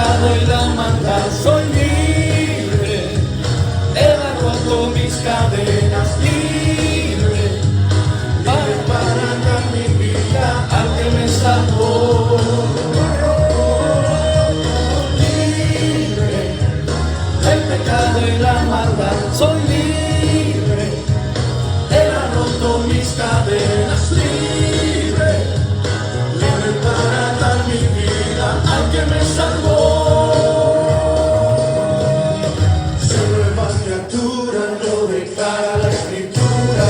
pecado y la maldad soy libre. Él ha roto mis cadenas, libre. Para dar mi vida al que me salvó. Libre del pecado y la maldad soy libre. Él ha roto mis cadenas, libre. Libre para dar mi vida al que me salvó. Soy nueva criatura, lo declara la Escritura.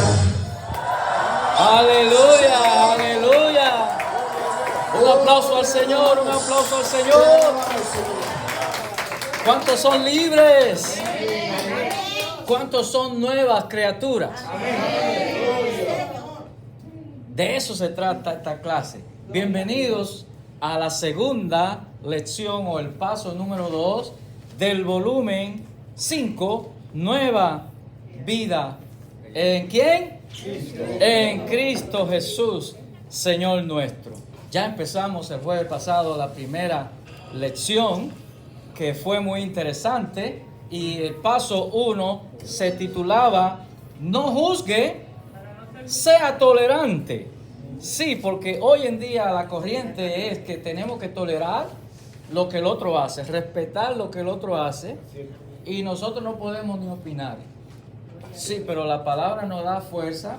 Aleluya, aleluya. Un aplauso al Señor, un aplauso al Señor. ¿Cuántos son libres? ¿Cuántos son nuevas criaturas? De eso se trata esta clase. Bienvenidos a la segunda lección o el paso número 2 del volumen 5, Nueva Vida. ¿En quién? En Cristo Jesús, Señor nuestro. Ya empezamos el jueves pasado la primera lección, que fue muy interesante, y el paso 1 se titulaba No juzgue, sea tolerante. Sí, porque hoy en día la corriente es que tenemos que tolerar lo que el otro hace, respetar lo que el otro hace, y nosotros no podemos ni opinar. Sí, pero la palabra nos da fuerza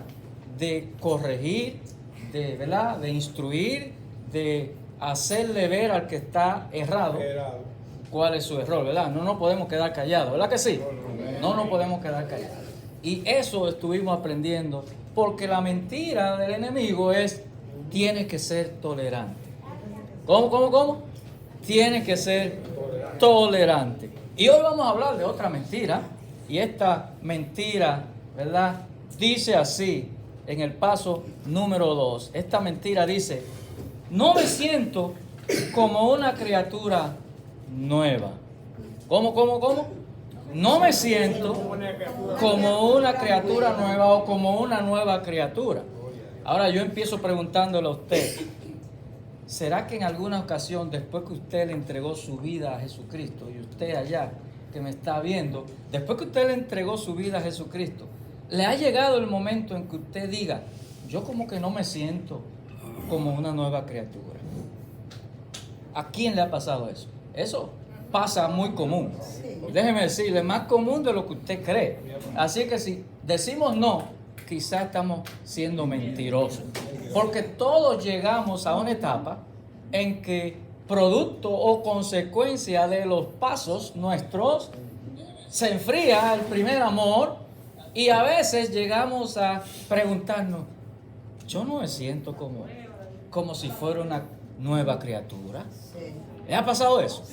de corregir, ¿verdad? De instruir, de hacerle ver al que está errado cuál es su error, ¿verdad? No nos podemos quedar callados, ¿verdad que sí? No nos podemos quedar callados. Y eso estuvimos aprendiendo, porque la mentira del enemigo es, tiene que ser tolerante. ¿Cómo? Tiene que ser tolerante. Y hoy vamos a hablar de otra mentira, y esta mentira, ¿verdad? Dice así, en el paso número 2. Esta mentira dice, no me siento como una criatura nueva. ¿Cómo? No me siento como una criatura nueva o como una nueva criatura. Ahora yo empiezo preguntándole a usted, ¿será que en alguna ocasión, después que usted le entregó su vida a Jesucristo, y usted allá que me está viendo, después que usted le entregó su vida a Jesucristo, le ha llegado el momento en que usted diga, yo como que no me siento como una nueva criatura? ¿A quién le ha pasado eso? Eso pasa muy común. Déjeme decirle, más común de lo que usted cree. Así que si decimos no, quizás estamos siendo mentirosos. Porque todos llegamos a una etapa en que, producto o consecuencia de los pasos nuestros, se enfría el primer amor, y a veces llegamos a preguntarnos, yo no me siento como si fuera una nueva criatura. ¿Le ha pasado eso?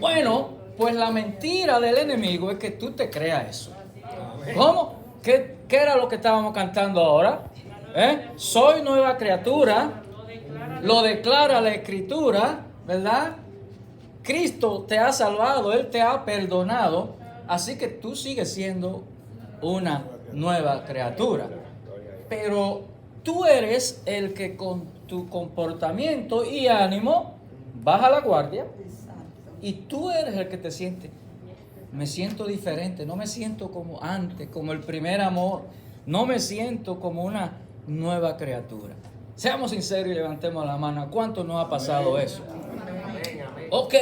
Bueno, pues la mentira del enemigo es que tú te creas eso. ¿Cómo? ¿Qué era lo que estábamos cantando ahora? Soy nueva criatura, lo declara la Escritura, ¿verdad? Cristo te ha salvado, Él te ha perdonado, así que tú sigues siendo una nueva criatura. Pero tú eres el que con tu comportamiento y ánimo baja la guardia, y tú eres el que te siente, me siento diferente, no me siento como antes, como el primer amor, no me siento como una nueva criatura. Seamos sinceros y levantemos la mano. ¿Cuánto nos ha pasado eso? Ok,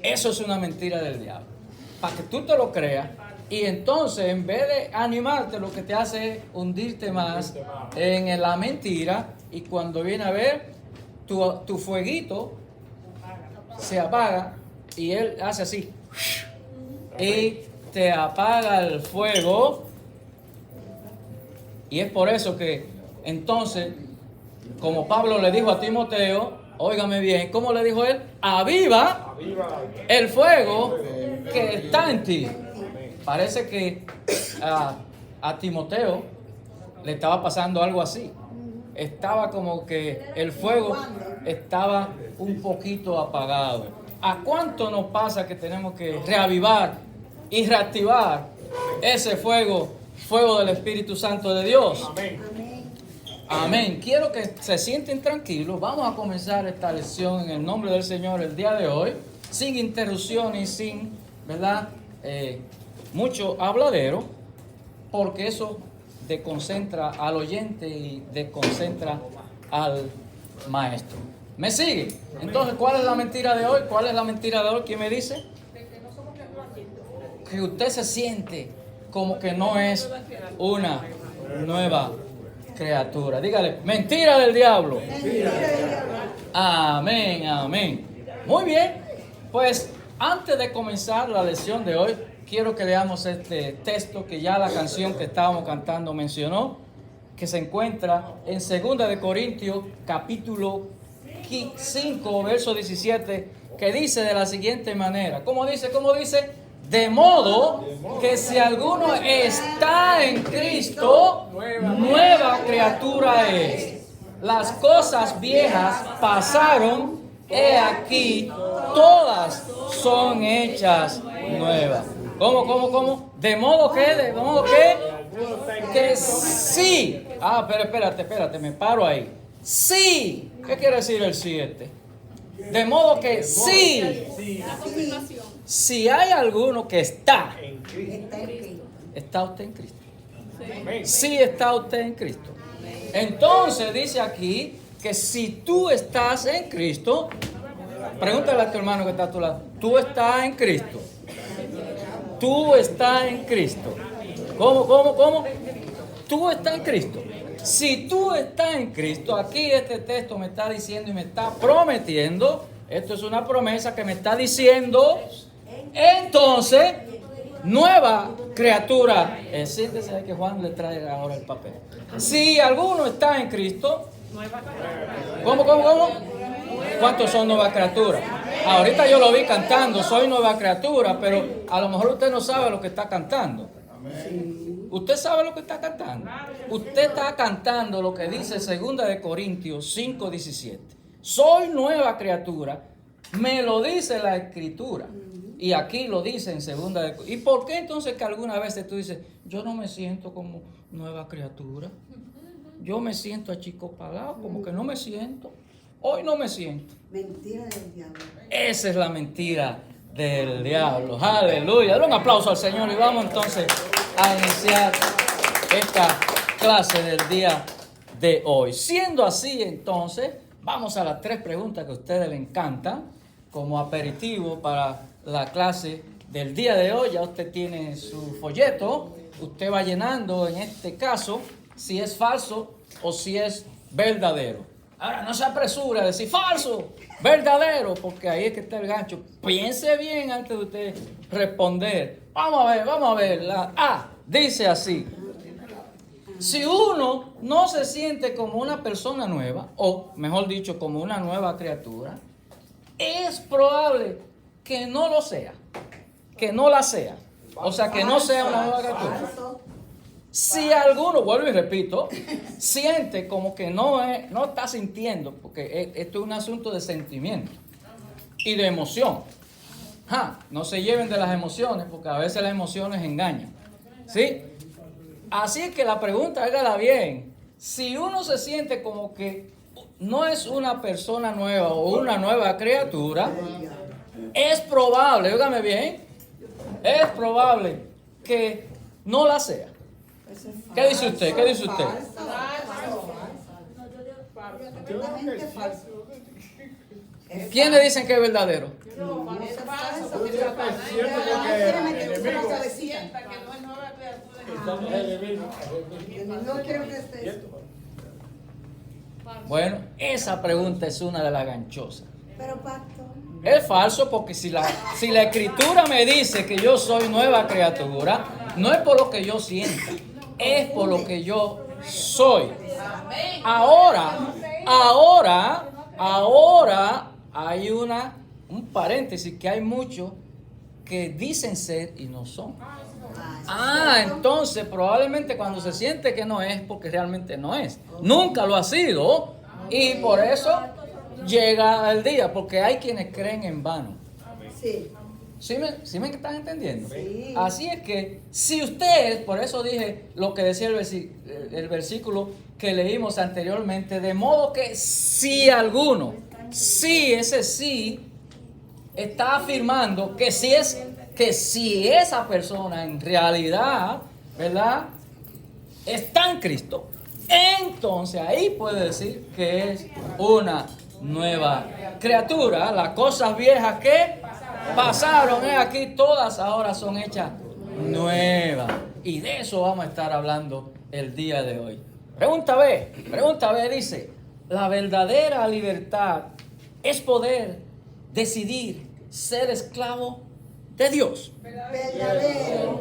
eso es una mentira del diablo, para que tú te lo creas, y entonces en vez de animarte, lo que te hace es hundirte más en la mentira, y cuando viene a ver, tu fueguito se apaga, y él hace así y te apaga el fuego. Y es por eso que entonces, como Pablo le dijo a Timoteo, óigame bien, ¿cómo le dijo él? Aviva el fuego que está en ti. Parece que a Timoteo le estaba pasando algo así. Estaba como que el fuego estaba un poquito apagado. ¿A cuánto nos pasa que tenemos que reavivar y reactivar ese fuego del Espíritu Santo de Dios? Amén. Quiero que se sienten tranquilos. Vamos a comenzar esta lección en el nombre del Señor el día de hoy. sin interrupción y sin, ¿verdad? Mucho habladero, porque eso desconcentra al oyente y desconcentra al maestro. ¿Me sigue? Entonces, ¿cuál es la mentira de hoy? ¿Cuál es la mentira de hoy? ¿Quién me dice? Que usted se siente como que no es una nueva criatura. Dígale, mentira del diablo. Amén, amén. Muy bien, pues antes de comenzar la lección de hoy, quiero que leamos este texto que ya la canción que estábamos cantando mencionó, que se encuentra en 2 de Corintios, capítulo 5, verso 17, que dice de la siguiente manera. ¿Cómo dice? ¿Cómo dice? De modo que si alguno está en Cristo, nueva criatura es. Las cosas viejas pasaron, he aquí, todas son hechas nuevas. ¿Cómo? ¿De modo que sí? Ah, pero espérate, me paro ahí. Sí. ¿Qué quiere decir el 7? De modo que sí. Si hay alguno que está usted en Cristo. Sí está usted en Cristo. Entonces dice aquí que si tú estás en Cristo, pregúntale a tu hermano que está a tu lado, tú estás en Cristo. Tú estás en Cristo. ¿Cómo? Tú estás en Cristo. Si tú estás en Cristo, aquí este texto me está diciendo y me está prometiendo, esto es una promesa que me está diciendo, entonces, nueva criatura. Siéntese que Juan le trae ahora el papel. Si alguno está en Cristo, ¿cómo? ¿Cuántos son nuevas criaturas? Ahorita yo lo vi cantando, soy nueva criatura, pero a lo mejor usted no sabe lo que está cantando. ¿Usted sabe lo que está cantando? Usted está cantando lo que dice 2 de Corintios 5:17. Soy nueva criatura, me lo dice la Escritura. Y aquí lo dice en 2 de Corintios. ¿Y por qué entonces que algunas veces tú dices, yo no me siento como nueva criatura? Yo me siento achicopalado, como que no me siento. Hoy no me siento. Mentira del diablo. Esa es la mentira del diablo. Aleluya. Dale un aplauso al Señor y vamos entonces a iniciar esta clase del día de hoy. Siendo así, entonces, vamos a las 3 preguntas que a ustedes les encantan como aperitivo para la clase del día de hoy. Ya usted tiene su folleto. Usted va llenando, en este caso, si es falso o si es verdadero. Ahora, no se apresure a decir falso, verdadero, porque ahí es que está el gancho. Piense bien antes de usted responder. Vamos a ver. La A dice así. Si uno no se siente como una persona nueva, o mejor dicho, como una nueva criatura, es probable que no lo sea, que no la sea. O sea, que no sea una nueva criatura. Si alguno, vuelvo y repito, siente como que no está sintiendo, porque esto es un asunto de sentimiento y de emoción. No se lleven de las emociones, porque a veces las emociones engañan. ¿Sí? Así que la pregunta, hágala bien. Si uno se siente como que no es una persona nueva o una nueva criatura, es probable, óigame bien, es probable que no la sea. ¿Qué dice usted? ¿Quiénes dicen que es verdadero? Bueno, esa pregunta es una de las ganchosas. Es falso porque si la Escritura me dice que yo soy nueva criatura, no es por lo que yo sienta, es por lo que yo soy. Ahora hay un paréntesis, que hay muchos que dicen ser y no son. Entonces probablemente cuando se siente que no es, porque realmente no es. Nunca lo ha sido. Y por eso llega el día, porque hay quienes creen en vano. ¿Sí me están entendiendo? Sí. Así es que si usted, por eso dije lo que decía el versículo que leímos anteriormente, de modo que si alguno, sí, ese sí, está afirmando que si esa persona en realidad, ¿verdad?, está en Cristo, entonces ahí puede decir que es una nueva criatura. Las cosas viejas que pasaron, aquí todas ahora son hechas nuevas. Y de eso vamos a estar hablando el día de hoy. Pregunta B dice, la verdadera libertad es poder decidir ser esclavo de Dios. Verdadero.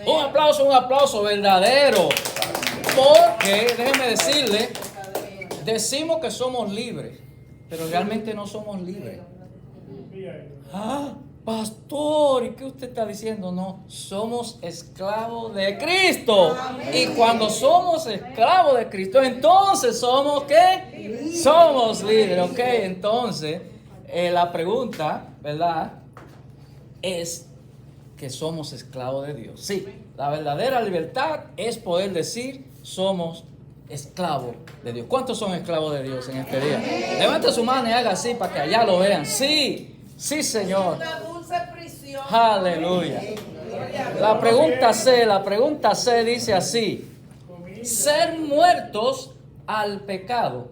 Un aplauso verdadero. Porque, déjeme decirle, decimos que somos libres, pero realmente no somos libres. Ah, pastor, ¿y qué usted está diciendo? No, somos esclavos de Cristo. Y cuando somos esclavos de Cristo, entonces somos ¿qué? Somos libres, ¿ok? Entonces, la pregunta, ¿verdad?, es que somos esclavos de Dios. Sí, la verdadera libertad es poder decir somos esclavos de Dios. ¿Cuántos son esclavos de Dios en este día? Levante su mano y haga así para que allá lo vean. Sí, sí, Señor. Una dulce prisión. Aleluya. La pregunta C dice así: ser muertos al pecado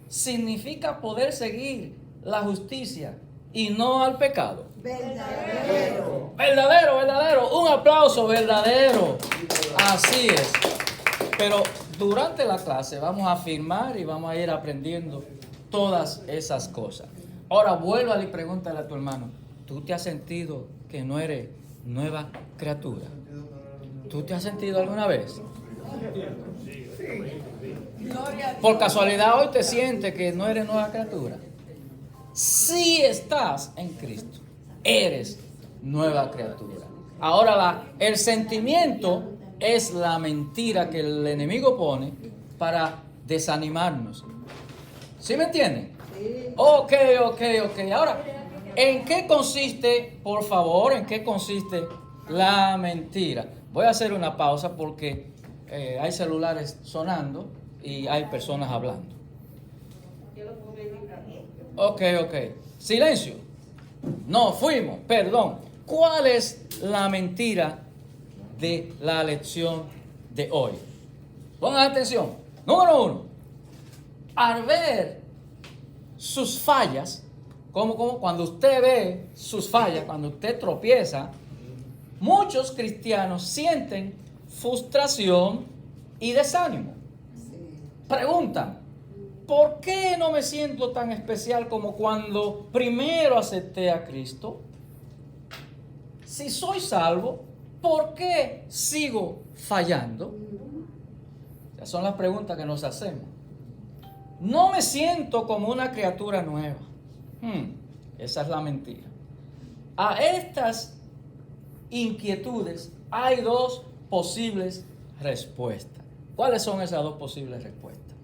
significa poder seguir la justicia y no al pecado. Verdadero. Verdadero. Un aplauso verdadero. Así es. Pero durante la clase vamos a afirmar y vamos a ir aprendiendo todas esas cosas. Ahora vuélvale y pregúntale a tu hermano, ¿tú te has sentido que no eres nueva criatura? ¿Tú te has sentido alguna vez? Por casualidad hoy te sientes que no eres nueva criatura. Si estás en Cristo, eres nueva criatura. Ahora el sentimiento es la mentira que el enemigo pone para desanimarnos. ¿Sí me entienden? Ok. Ahora, ¿en qué consiste, por favor, en qué consiste la mentira? Voy a hacer una pausa porque hay celulares sonando y hay personas hablando. Ok. Silencio. No, fuimos, perdón. ¿Cuál es la mentira de la lección de hoy? Pongan atención. Número 1. Al ver sus fallas, como cuando usted ve sus fallas, cuando usted tropieza, muchos cristianos sienten frustración y desánimo. Preguntan, ¿por qué no me siento tan especial como cuando primero acepté a Cristo? Si soy salvo, ¿por qué sigo fallando? Esas son las preguntas que nos hacemos. No me siento como una criatura nueva. Esa es la mentira. A estas inquietudes hay dos posibles respuestas. ¿Cuáles son esas dos posibles respuestas?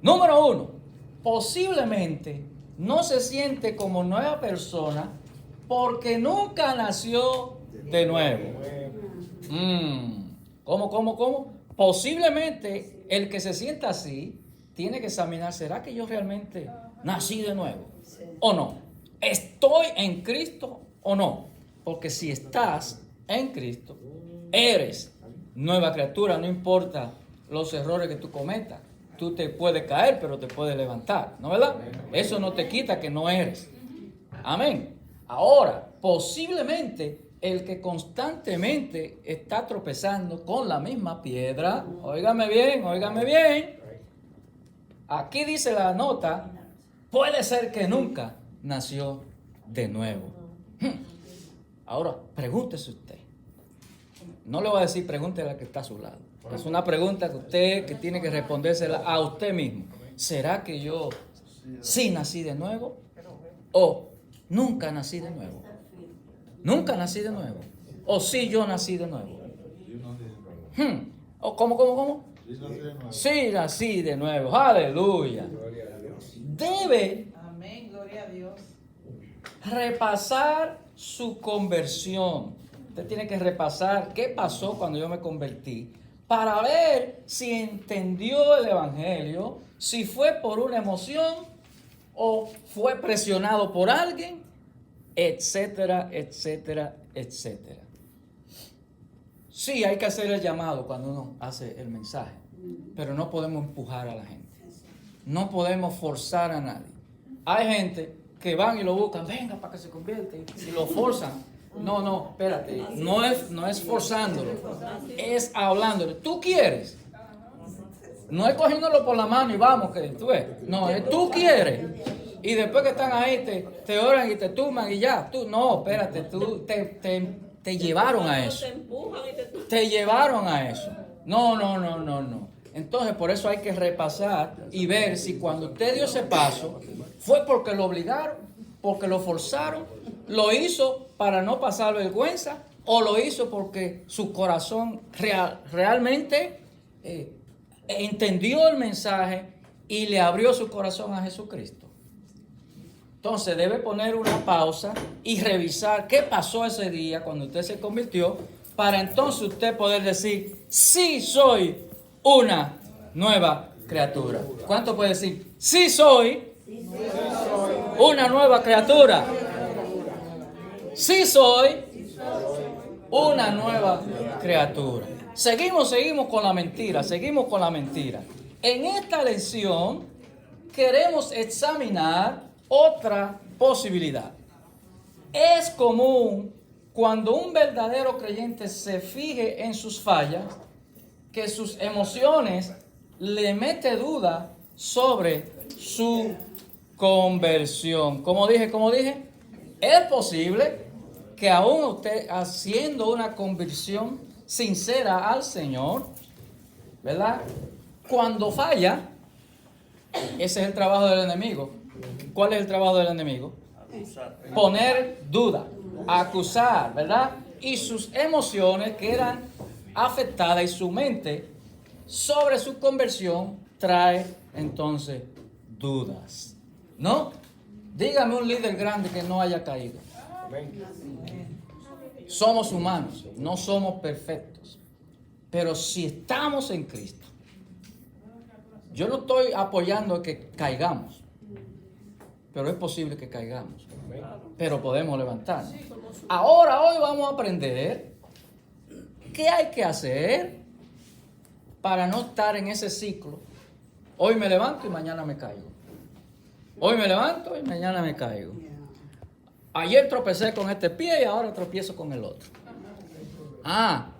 Número 1, posiblemente no se siente como nueva persona porque nunca nació de nuevo. ¿Cómo? Posiblemente el que se sienta así tiene que examinar, ¿será que yo realmente nací de nuevo? ¿O no? ¿Estoy en Cristo o no? Porque si estás en Cristo, eres nueva criatura, no importa los errores que tú cometas. Tú te puedes caer, pero te puedes levantar, ¿no es verdad? Eso no te quita que no eres. Amén. Ahora, posiblemente el que constantemente está tropezando con la misma piedra, óigame bien. Aquí dice la nota, puede ser que nunca nació de nuevo. Ahora, pregúntese usted. No le voy a decir pregúntele a la que está a su lado. Es una pregunta que tiene que respondérsela a usted mismo. ¿Será que yo sí nací de nuevo? ¿O nunca nací de nuevo? ¿Nunca nací de nuevo? ¿O sí yo nací de nuevo? ¿O cómo? Sí nací de nuevo. Aleluya. Debe repasar su conversión. Usted tiene que repasar qué pasó cuando yo me convertí para ver si entendió el evangelio, si fue por una emoción o fue presionado por alguien etcétera, etcétera, etcétera. Sí, hay que hacer el llamado cuando uno hace el mensaje, pero no podemos empujar a la gente. No podemos forzar a nadie. Hay gente que van y lo buscan, venga para que se convierta, y lo forzan. No, espérate, no es forzándolo, es hablándole. ¿Tú quieres? No es cogiéndolo por la mano y vamos, que tú ves. No, es tú quieres. Y después que están ahí, te oran y te tumban y ya. Tú, no, espérate, tú te llevaron a eso. Te llevaron a eso. No. Entonces, por eso hay que repasar y ver si cuando usted dio ese paso, fue porque lo obligaron, porque lo forzaron, lo hizo para no pasar vergüenza, o lo hizo porque su corazón realmente entendió el mensaje y le abrió su corazón a Jesucristo. Entonces debe poner una pausa y revisar qué pasó ese día cuando usted se convirtió, para entonces usted poder decir, sí soy una nueva criatura. ¿Cuánto puede decir? Sí soy una nueva criatura. Sí soy una nueva criatura. Seguimos con la mentira, En esta lección queremos examinar otra posibilidad. Es común cuando un verdadero creyente se fije en sus fallas, que sus emociones le mete duda sobre su conversión. Como dije, es posible que aún usted haciendo una conversión sincera al Señor, ¿verdad? Cuando falla, ese es el trabajo del enemigo. ¿Cuál es el trabajo del enemigo? Poner duda, acusar, ¿verdad? Y sus emociones quedan afectadas y su mente sobre su conversión trae entonces dudas. ¿No? Dígame un líder grande que no haya caído. Somos humanos, no somos perfectos. Pero si estamos en Cristo, yo no estoy apoyando que caigamos, pero es posible que caigamos. Pero podemos levantarnos. Hoy vamos a aprender qué hay que hacer para no estar en ese ciclo. Hoy me levanto y mañana me caigo. Hoy me levanto y mañana me caigo. Ayer tropecé con este pie y ahora tropiezo con el otro.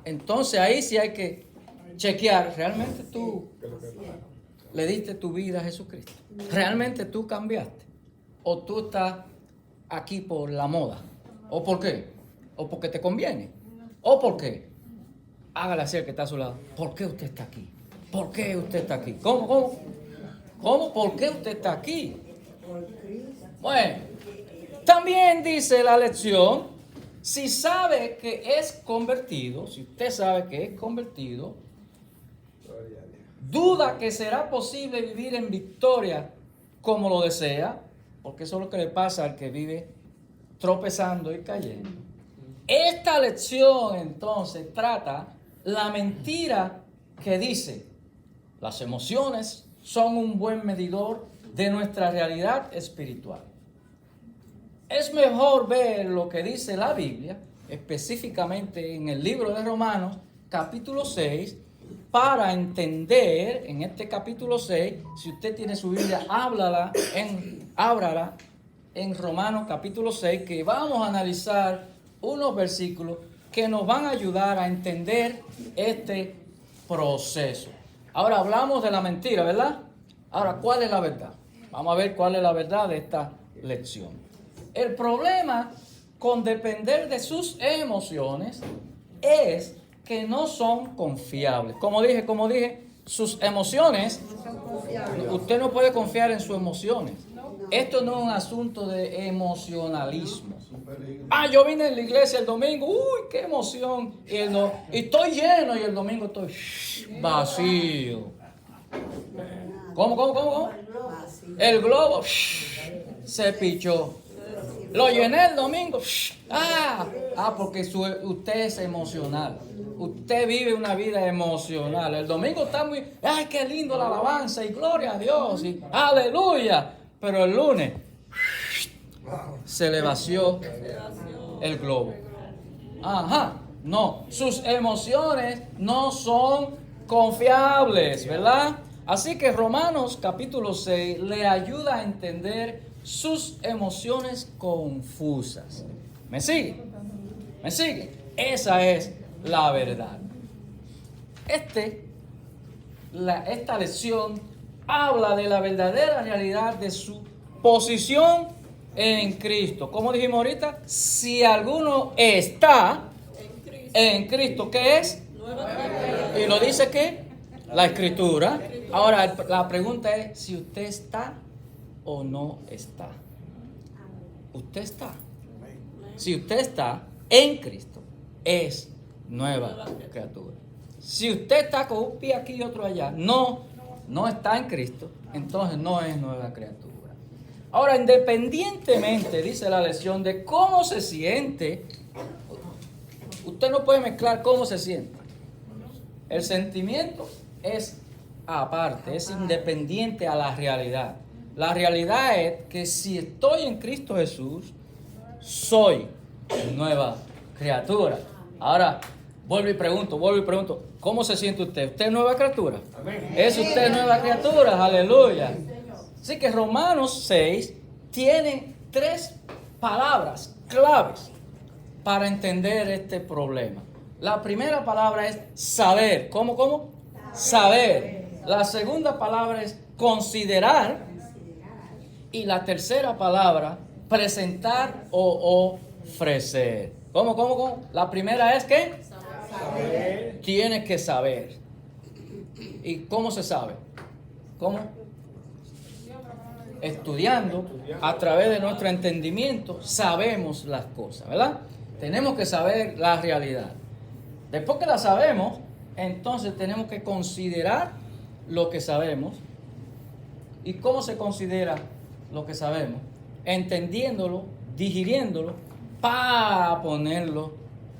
Entonces ahí sí hay que chequear. ¿Realmente tú le diste tu vida a Jesucristo? ¿Realmente tú cambiaste? ¿O tú estás aquí por la moda? ¿O por qué? ¿O porque te conviene? ¿O por qué? Hágale así al que está a su lado. ¿Por qué usted está aquí? ¿Por qué usted está aquí? ¿Cómo? ¿Por qué usted está aquí? Bueno, también dice la lección, si sabe que es convertido, si usted sabe que es convertido, duda que será posible vivir en victoria como lo desea, porque eso es lo que le pasa al que vive tropezando y cayendo. Esta lección entonces trata la mentira que dice, las emociones son un buen medidor de nuestra realidad espiritual. Es mejor ver lo que dice la Biblia, específicamente en el libro de Romanos, capítulo 6, para entender en este capítulo 6, si usted tiene su Biblia, ábrala en Romanos capítulo 6, que vamos a analizar unos versículos que nos van a ayudar a entender este proceso. Ahora hablamos de la mentira, ¿verdad? Ahora, ¿cuál es la verdad? Vamos a ver cuál es la verdad de esta lección. El problema con depender de sus emociones es que no son confiables. Como dije, sus emociones, usted no puede confiar en sus emociones. Esto no es un asunto de emocionalismo. Yo vine a la iglesia el domingo, qué emoción. Y estoy lleno y el domingo estoy vacío. ¿Cómo? El globo se pichó. Lo llené el domingo. Porque usted es emocional. Usted vive una vida emocional. El domingo está muy, qué lindo la alabanza y gloria a Dios y aleluya. Pero el lunes se le vació el globo. Ajá, no, sus emociones no son confiables, ¿verdad? Así que Romanos capítulo 6 le ayuda a entender sus emociones confusas. ¿Me sigue? ¿Me sigue? Esa es la verdad. Esta lección habla de la verdadera realidad de su posición en Cristo. Como dijimos ahorita, si alguno está en Cristo, ¿qué es? Y lo dice ¿qué? La Escritura. Ahora la pregunta es si usted está o no está. Usted está. Si usted está en Cristo, es nueva criatura. Si usted está con un pie aquí y otro allá, no está en Cristo, entonces no es nueva criatura. Ahora, independientemente, dice la lección, de cómo se siente, usted no puede mezclar cómo se siente. El sentimiento es aparte, es independiente a la realidad. La realidad es que si estoy en Cristo Jesús, soy nueva criatura. Ahora, vuelvo y pregunto, ¿cómo se siente usted? ¿Usted es nueva criatura? Amén. ¿Es usted nueva criatura? Aleluya. Así que Romanos 6 tiene 3 palabras claves para entender este problema. La primera palabra es saber. ¿Cómo? Saber. La segunda palabra es considerar. Y la tercera palabra, presentar o ofrecer. ¿Cómo? La primera es ¿qué? Saber. Tienes que saber. ¿Y cómo se sabe? ¿Cómo? Estudiando, a través de nuestro entendimiento, sabemos las cosas, ¿verdad? Tenemos que saber la realidad. Después que la sabemos, entonces tenemos que considerar lo que sabemos. ¿Y cómo se considera lo que sabemos? Entendiéndolo, digiriéndolo, para ponerlo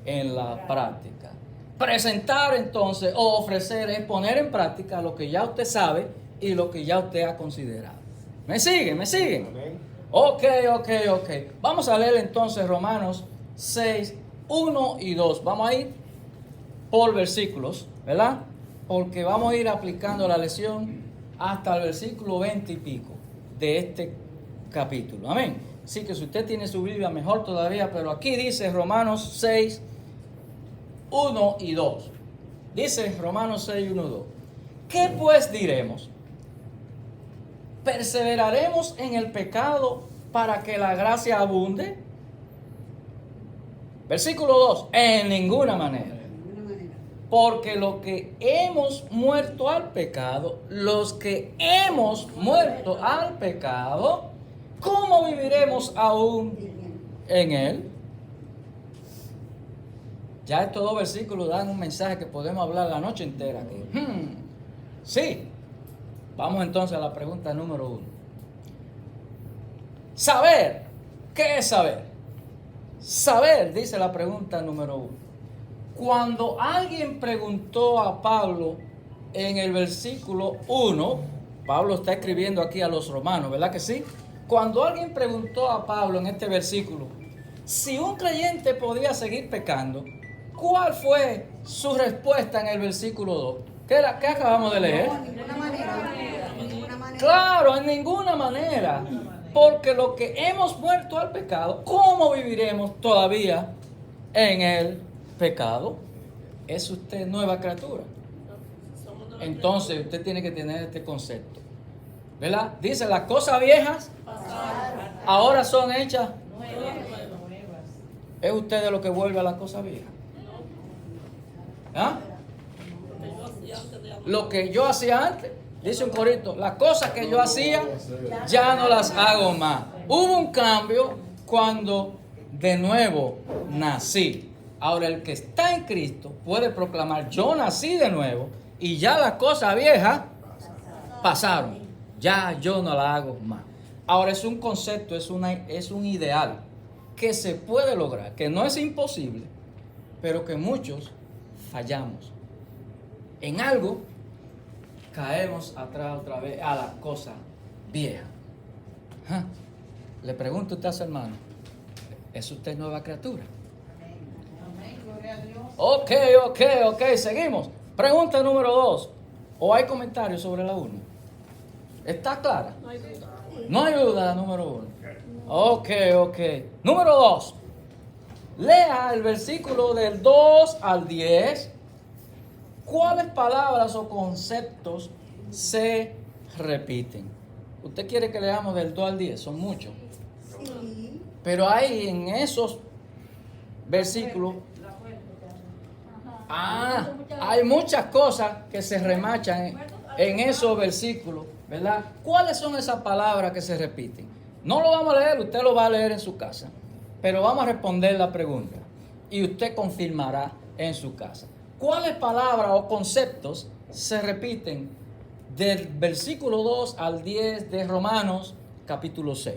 en la práctica. Presentar entonces o ofrecer es poner en práctica lo que ya usted sabe y lo que ya usted ha considerado. ¿Me siguen? Amén. Ok. Vamos a leer entonces Romanos 6, 1 y 2. Vamos a ir por versículos, ¿verdad? Porque vamos a ir aplicando la lección hasta el versículo 20 y pico de este capítulo. Amén. Así que si usted tiene su Biblia, mejor todavía, pero aquí dice Romanos 6, 1 y 2. Dice Romanos 6, 1 y 2. ¿Qué pues diremos? ¿Perseveraremos en el pecado para que la gracia abunde? Versículo 2. En ninguna manera. Porque los que hemos muerto al pecado, ¿cómo viviremos aún en él? Ya estos 2 versículos dan un mensaje que podemos hablar la noche entera aquí. Sí. Vamos entonces a la pregunta número 1. Saber. ¿Qué es saber? Saber, dice la pregunta número 1. Cuando alguien preguntó a Pablo en el versículo 1, Pablo está escribiendo aquí a los romanos, ¿verdad que sí? Cuando alguien preguntó a Pablo en este versículo si un creyente podía seguir pecando, ¿cuál fue su respuesta en el versículo 2? ¿Qué acabamos de leer? No, ninguna manera. Claro, en ninguna manera. Porque lo que hemos muerto al pecado, ¿cómo viviremos todavía en el pecado? ¿Es usted nueva criatura? Entonces usted tiene que tener este concepto, ¿verdad? Dice, las cosas viejas ahora son hechas nuevas. ¿Es usted de lo que vuelve a las cosas viejas? ¿Ah? Lo que yo hacía antes, dice un corito, las cosas que yo hacía ya no las hago más. Hubo un cambio cuando de nuevo nací. Ahora el que está en Cristo puede proclamar, yo nací de nuevo y ya las cosas viejas pasaron. Ya yo no las hago más. Ahora es un concepto, es un ideal que se puede lograr, que no es imposible, pero que muchos fallamos. En algo caemos atrás otra vez a la cosa vieja. Le pregunto a usted a su hermano, ¿es usted nueva criatura? Ok, seguimos. Pregunta número 2. ¿O hay comentarios sobre la 1? ¿Está clara? No hay duda, la número 1. Ok. Número 2. Lea el versículo del 2 al 10. ¿Cuáles palabras o conceptos se repiten? Usted quiere que leamos del 2 al 10, son muchos. Sí. Pero hay en esos versículos, hay muchas cosas que se remachan en esos versículos, ¿verdad? ¿Cuáles son esas palabras que se repiten? No lo vamos a leer, usted lo va a leer en su casa, pero vamos a responder la pregunta y usted confirmará en su casa. ¿Cuáles palabras o conceptos se repiten del versículo 2 al 10 de Romanos capítulo 6?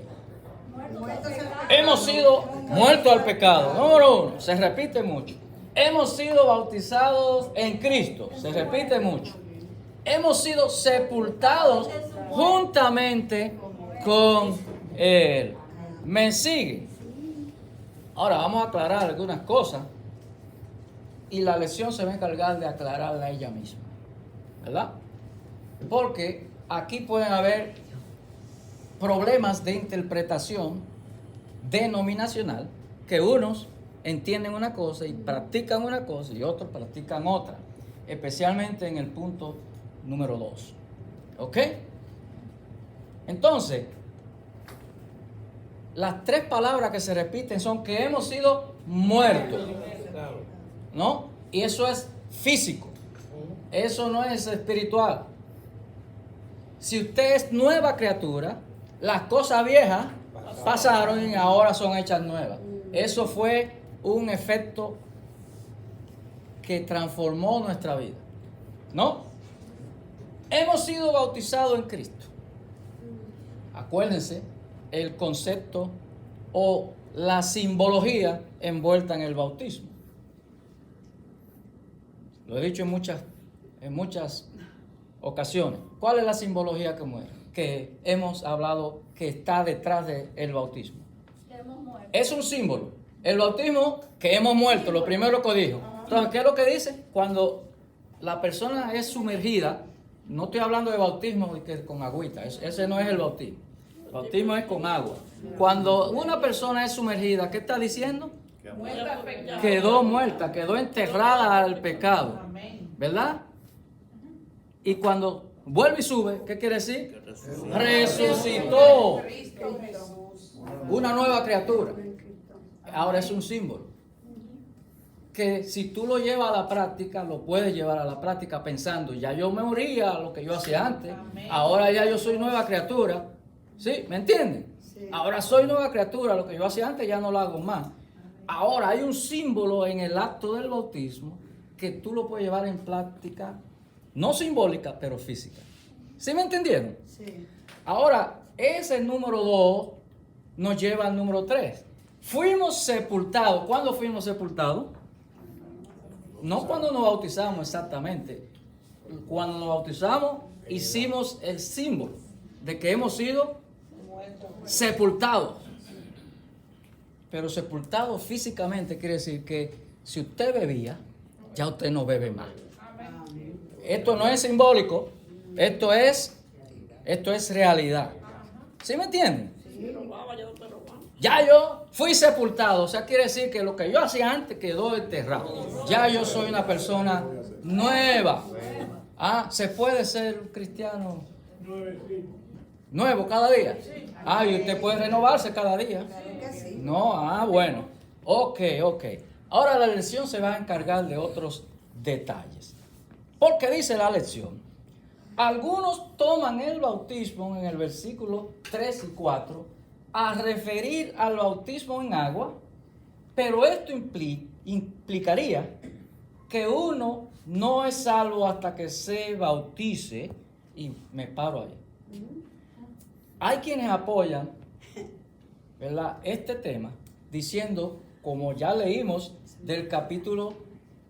Hemos sido muertos al pecado. Número 1, se repite mucho. Hemos sido bautizados en Cristo. Se repite mucho. Hemos sido sepultados juntamente con Él. ¿Me sigue? Ahora vamos a aclarar algunas cosas. Y la lección se va a encargar de aclararla a ella misma. ¿Verdad? Porque aquí pueden haber problemas de interpretación denominacional, que unos entienden una cosa y practican una cosa y otros practican otra, especialmente en el punto número 2. ¿Ok? Entonces, las 3 palabras que se repiten son que hemos sido muertos, ¿no? Y eso es físico, eso no es espiritual. Si usted es nueva criatura, las cosas viejas pasaron y ahora son hechas nuevas. Eso fue un efecto que transformó nuestra vida, ¿no? Hemos sido bautizados en Cristo. Acuérdense el concepto o la simbología envuelta en el bautismo. Lo he dicho en muchas ocasiones. ¿Cuál es la simbología que hemos hablado que está detrás del bautismo? Es un símbolo. El bautismo, que hemos muerto, lo primero que dijo. Entonces, ¿qué es lo que dice? Cuando la persona es sumergida, no estoy hablando de bautismo con agüita, ese no es el bautismo. El bautismo es con agua. Cuando una persona es sumergida, ¿qué está diciendo? Quedó muerta, quedó enterrada al pecado, ¿verdad? Y cuando vuelve y sube, ¿qué quiere decir? Resucitó. Una nueva criatura. Ahora es un símbolo. Que si tú lo llevas a la práctica, lo puedes llevar a la práctica pensando, ya yo me moría a lo que yo hacía antes, ahora ya yo soy nueva criatura. ¿Sí? ¿Me entienden? Sí. Ahora soy nueva criatura, lo que yo hacía antes ya no lo hago más. Ahora hay un símbolo en el acto del bautismo que tú lo puedes llevar en práctica, no simbólica, pero física. ¿Sí me entendieron? Sí. Ahora, ese número 2 nos lleva al número 3. Fuimos sepultados. ¿Cuándo fuimos sepultados? No cuando nos bautizamos exactamente. Cuando nos bautizamos, hicimos el símbolo de que hemos sido sepultados. Pero sepultado físicamente quiere decir que si usted bebía, ya usted no bebe más. Esto no es simbólico, esto es realidad. ¿Sí me entienden? Ya yo fui sepultado, o sea, quiere decir que lo que yo hacía antes quedó enterrado. Ya yo soy una persona nueva. ¿Se puede ser cristiano nuevo cada día? Y usted puede renovarse cada día. No, bueno. Ok. Ahora la lección se va a encargar de otros detalles. Porque dice la lección, algunos toman el bautismo en el versículo 3 y 4 a referir al bautismo en agua, pero esto implicaría que uno no es salvo hasta que se bautice, y me paro ahí. Hay quienes apoyan, ¿verdad?, este tema diciendo, como ya leímos del capítulo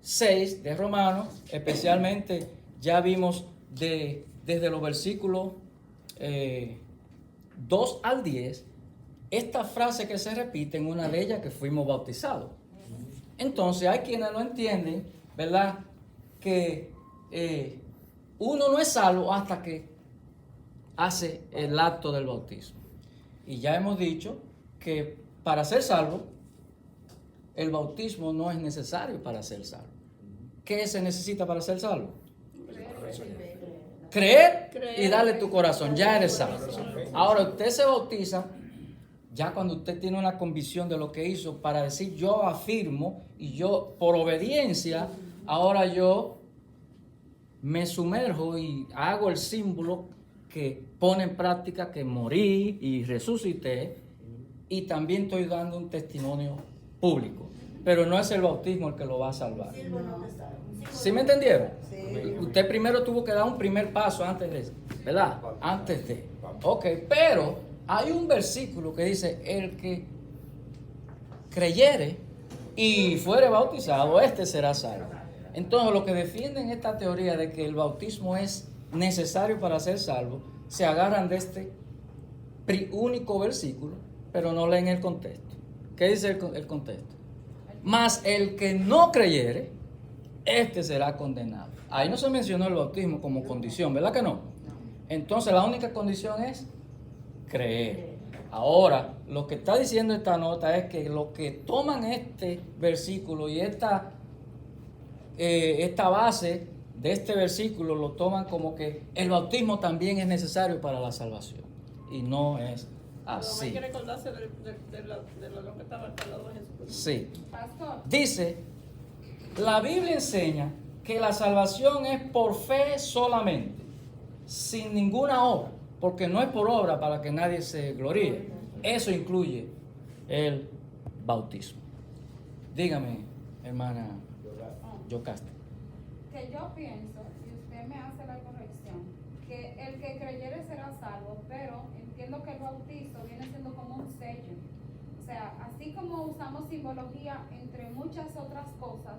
6 de Romanos, especialmente ya vimos desde los versículos 2 al 10, esta frase que se repite en una de ellas que fuimos bautizados. Entonces hay quienes no entienden, ¿verdad? Que uno no es salvo hasta que hace el acto del bautismo. Y ya hemos dicho que para ser salvo, el bautismo no es necesario para ser salvo. ¿Qué se necesita para ser salvo? Creer y darle tu corazón, ya eres salvo. Ahora usted se bautiza ya cuando usted tiene una convicción de lo que hizo para decir yo afirmo y yo por obediencia, ahora yo me sumerjo y hago el símbolo que pone en práctica que morí y resucité y también estoy dando un testimonio público. Pero no es el bautismo el que lo va a salvar. ¿Sí me entendieron? Sí. Usted primero tuvo que dar un primer paso antes de, ¿verdad? Antes de. Ok, pero hay un versículo que dice, el que creyere y fuere bautizado, este será salvo. Entonces, los que defienden esta teoría de que el bautismo es necesario para ser salvo, se agarran de este único versículo, pero no leen el contexto. ¿Qué dice el contexto? Mas el que no creyere, este será condenado. Ahí no se mencionó el bautismo como condición, ¿verdad que no? Entonces la única condición es creer. Ahora, lo que está diciendo esta nota es que los que toman este versículo y esta base de este versículo lo toman como que el bautismo también es necesario para la salvación. Y no es así. Hay que recordarse de lo que estaba al lado de Jesucristo. Sí. Pastor. Dice, la Biblia enseña que la salvación es por fe solamente, sin ninguna obra, porque no es por obra para que nadie se gloríe. Eso incluye el bautismo. Dígame, hermana Yocasta. Que yo pienso, y usted me hace la corrección, que el que creyere será salvo, pero entiendo que el bautizo viene siendo como un sello. O sea, así como usamos simbología entre muchas otras cosas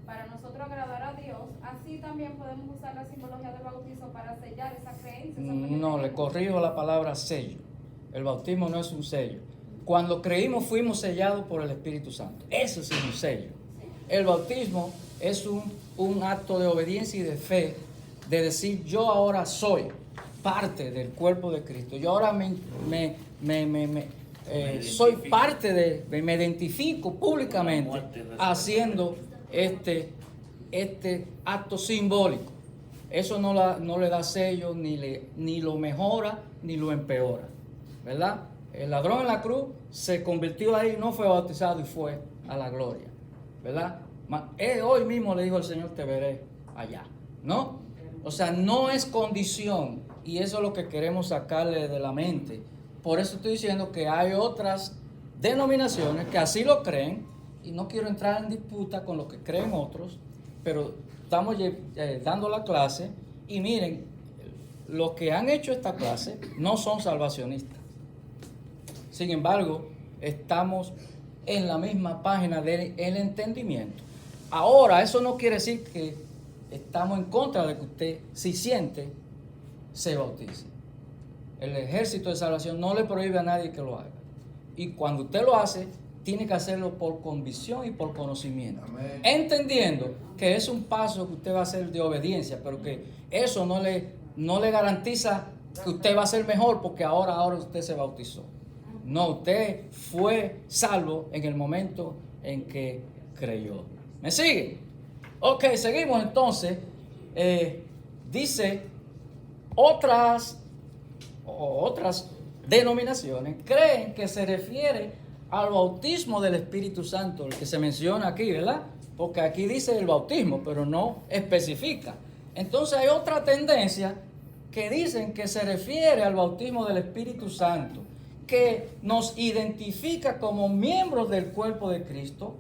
para nosotros agradar a Dios, así también podemos usar la simbología del bautizo para sellar esa creencia. esa fe que No, le tenemos. corrijo la palabra sello. El bautismo no es un sello. Cuando creímos fuimos sellados por el Espíritu Santo. Eso sí es un sello. El bautismo es un acto de obediencia y de fe, de decir yo ahora soy parte del cuerpo de Cristo. Yo ahora soy parte me identifico públicamente haciendo este acto simbólico. Eso no le da sello, ni lo mejora, ni lo empeora, ¿verdad? El ladrón en la cruz se convirtió ahí, no fue bautizado y fue a la gloria, ¿verdad? Hoy mismo le dijo el Señor, te veré allá, ¿no? O sea, no es condición, y eso es lo que queremos sacarle de la mente. Por eso estoy diciendo que hay otras denominaciones que así lo creen, y no quiero entrar en disputa con lo que creen otros, pero estamos dando la clase, y miren, los que han hecho esta clase no son salvacionistas. Sin embargo, estamos en la misma página del entendimiento. Ahora, eso no quiere decir que estamos en contra de que usted, si siente, se bautice. El ejército de salvación no le prohíbe a nadie que lo haga. Y cuando usted lo hace, tiene que hacerlo por convicción y por conocimiento. Amén. Entendiendo que es un paso que usted va a hacer de obediencia, pero que eso no le garantiza que usted va a ser mejor porque ahora usted se bautizó. No, usted fue salvo en el momento en que creyó. ¿Me sigue? Ok, seguimos entonces. Dice, otras denominaciones creen que se refiere al bautismo del Espíritu Santo, el que se menciona aquí, ¿verdad? Porque aquí dice el bautismo, pero no especifica. Entonces hay otra tendencia que dicen que se refiere al bautismo del Espíritu Santo, que nos identifica como miembros del cuerpo de Cristo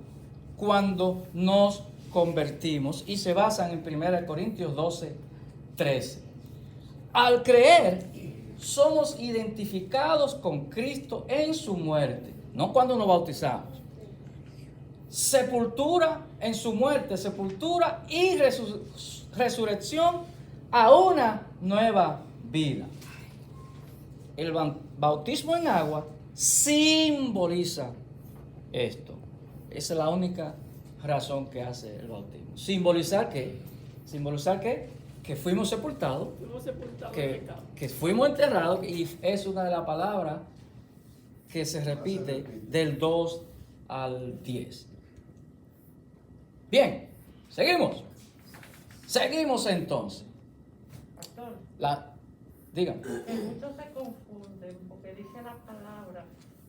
cuando nos convertimos, y se basan en 1 Corintios 12:13. Al creer, somos identificados con Cristo en su muerte, no cuando nos bautizamos. Sepultura en su muerte, sepultura y resurrección a una nueva vida. El bautismo en agua simboliza esto. Esa es la única razón que hace el bautismo. ¿Simbolizar qué? ¿Simbolizar qué? Que fuimos sepultados, Fuimos sepultados en pecado. que fuimos enterrados, y es una de las palabras que se repite del 2 al 10. Bien, seguimos. Seguimos entonces. Pastor, Dígame. que muchos se confunden porque dice la palabra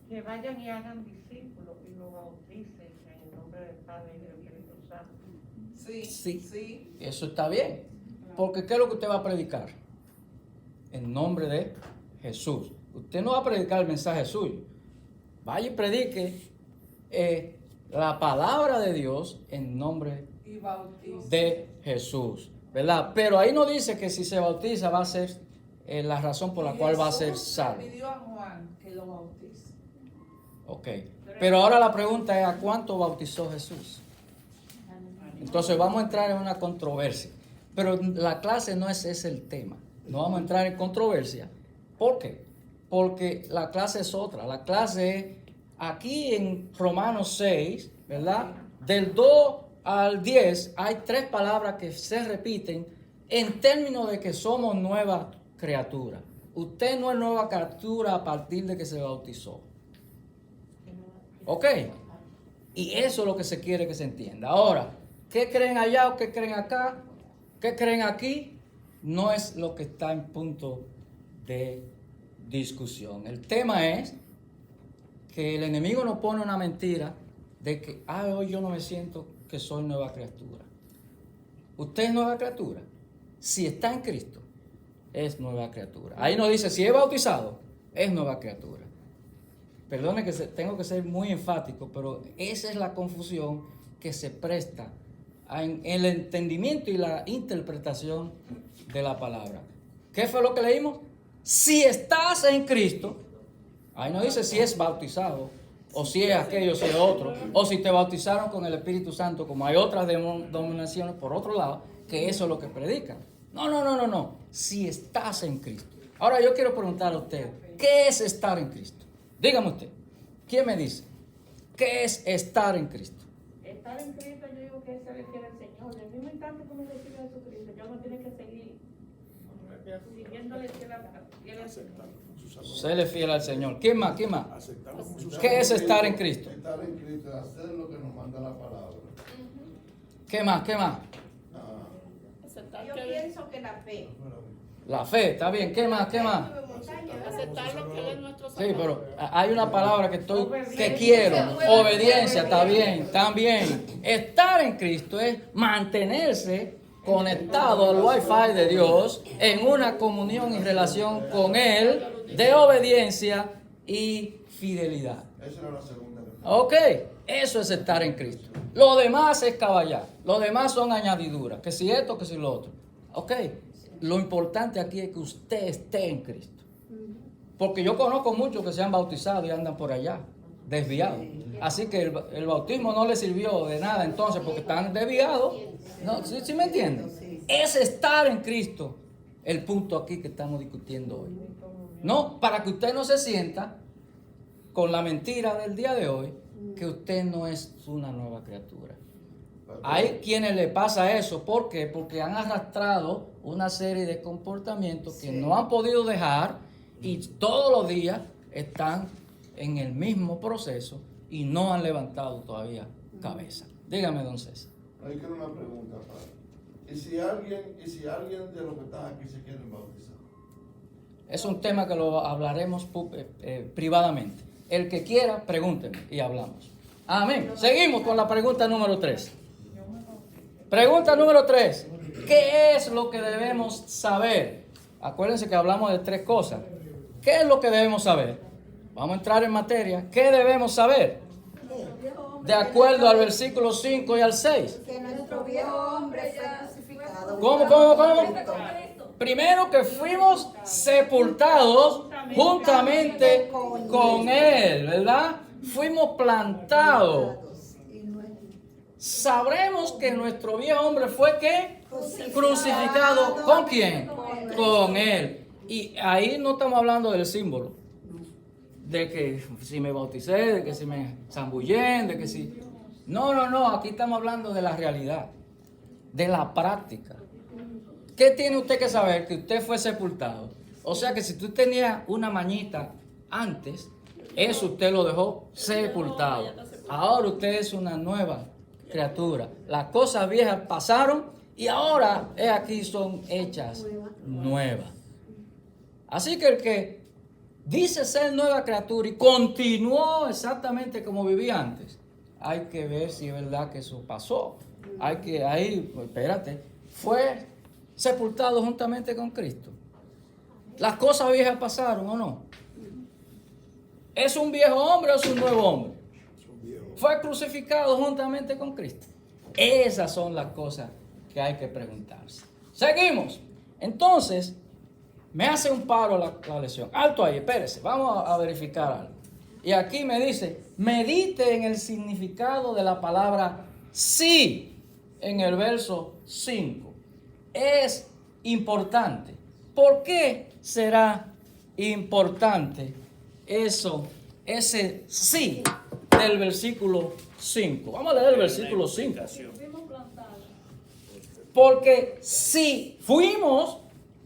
que vayan y hagan discípulos y lo bauticen en el nombre del Padre y del Espíritu Santo. Sí, Sí. sí. Eso está bien. Porque ¿qué es lo que usted va a predicar? En nombre de Jesús. Usted no va a predicar el mensaje suyo. Vaya y predique la palabra de Dios en nombre Y bautizo. de Jesús, ¿verdad? Pero ahí no dice que si se bautiza va a ser la razón por la cual va a ser Jesús salvo. le pidió a Juan que lo bautice. Ok. Pero ahora la pregunta es, ¿a cuánto bautizó Jesús? Entonces vamos a entrar en una controversia. Pero la clase no es ese el tema. No vamos a entrar en controversia. ¿Por qué? Porque la clase es otra. La clase es aquí en Romanos 6, ¿verdad? Del 2 al 10 hay 3 palabras que se repiten en términos de que somos nueva criatura. Usted no es nueva criatura a partir de que se bautizó. ¿Ok? Y eso es lo que se quiere que se entienda. Ahora, ¿qué creen allá o qué creen acá? ¿Qué creen aquí? No es lo que está en punto de discusión. El tema es que el enemigo nos pone una mentira de que, hoy yo no me siento que soy nueva criatura. Usted es nueva criatura. Si está en Cristo, es nueva criatura. Ahí nos dice, si es bautizado, es nueva criatura. Perdone que tengo que ser muy enfático, pero esa es la confusión que se presta en el entendimiento y la interpretación de la palabra. ¿Qué fue lo que leímos? Si estás en Cristo, ahí no dice si es bautizado, o si es aquello, si es otro, o si te bautizaron con el Espíritu Santo, como hay otras denominaciones por otro lado, que eso es lo que predican. No. Si estás en Cristo. Ahora yo quiero preguntarle a usted, ¿qué es estar en Cristo? Dígame usted, ¿quién me dice? ¿Qué es estar en Cristo? Estar en Cristo, yo digo que se refiere al Señor. En el mismo instante que uno recibe a Jesucristo, yo no tiene que seguir siguiéndole fiel al Señor. Séle fiel al Señor. ¿Quién más? ¿Quién más? Aceptarlo como su ¿Qué es estar en Cristo? Estar en Cristo es hacer lo que nos manda la palabra. ¿Qué más? ¿Qué más? Aceptar Yo que pienso que la fe. La fe, está bien. ¿Qué más? ¿Qué más? aceptar lo que Él es nuestro Sí, Salvador. pero hay una palabra que quiero. Obediencia, está bien, también. Estar en Cristo es mantenerse conectado al Wi-Fi de Dios en una comunión y relación con Él de obediencia y fidelidad. Esa era la segunda. Ok, eso es estar en Cristo. Lo demás es caballar. Lo demás son añadiduras. Que si esto, que si lo otro. Ok, lo importante aquí es que usted esté en Cristo. Porque yo conozco muchos que se han bautizado y andan por allá, desviados. Así que el bautismo no les sirvió de nada entonces porque están desviados. No, ¿sí me entienden? Es estar en Cristo el punto aquí que estamos discutiendo hoy. No, para que usted no se sienta con la mentira del día de hoy que usted no es una nueva criatura. Hay quienes le pasa eso. ¿Por qué? Porque han arrastrado una serie de comportamientos que no han podido dejar y todos los días están en el mismo proceso y no han levantado todavía cabeza. Dígame, don César. Ahí quiero una pregunta, padre. ¿Y si alguien de los que están aquí se quieren bautizar? Es un tema que lo hablaremos privadamente. El que quiera, pregúnteme y hablamos. Amén. Seguimos con la pregunta número 3. Pregunta número 3. ¿Qué es lo que debemos saber? Acuérdense que hablamos de 3 cosas. ¿Qué es lo que debemos saber? Vamos a entrar en materia. ¿Qué debemos saber? De acuerdo al versículo 5 y al 6. Que nuestro viejo hombre fue crucificado. ¿Cómo? Primero que fuimos sepultados juntamente con Él, ¿verdad? Fuimos plantados. Sabremos que nuestro viejo hombre fue ¿qué? Crucificado. ¿Con quién? Con Él. Y ahí no estamos hablando del símbolo de que si me bauticé, de que si me zambullé, de que si... No, aquí estamos hablando de la realidad, de la práctica. ¿Qué tiene usted que saber? Que usted fue sepultado. O sea que si tú tenías una mañita antes, eso usted lo dejó sepultado. Ahora usted es una nueva criatura. Las cosas viejas pasaron y ahora aquí son hechas nuevas. Así que el que dice ser nueva criatura y continuó exactamente como vivía antes, hay que ver si es verdad que eso pasó. Espérate, fue sepultado juntamente con Cristo. Las cosas viejas pasaron, ¿o no? ¿Es un viejo hombre o es un nuevo hombre? Fue crucificado juntamente con Cristo. Esas son las cosas que hay que preguntarse. Seguimos. Entonces, me hace un paro la lección. Alto ahí, espérese, vamos a verificar algo. Y aquí me dice, medite en el significado de la palabra sí en el verso 5. Es importante. ¿Por qué será importante ese sí del versículo 5? Vamos a leer el versículo 5. Porque si fuimos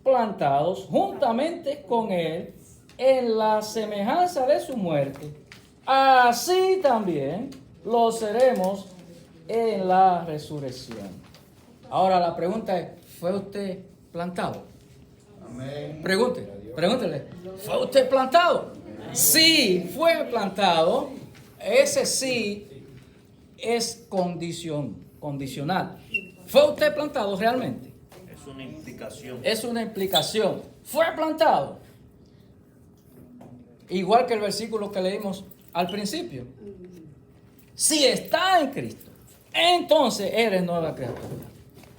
plantados juntamente con Él en la semejanza de su muerte, así también lo seremos en la resurrección. Ahora la pregunta es, ¿fue usted plantado? Amén. Pregúntele, ¿fue usted plantado? Sí, fue plantado. Ese sí es condicional. ¿Fue usted plantado realmente? Es una implicación. Es una implicación. Fue plantado. Igual que el versículo que leímos al principio. Si está en Cristo, entonces eres nueva criatura.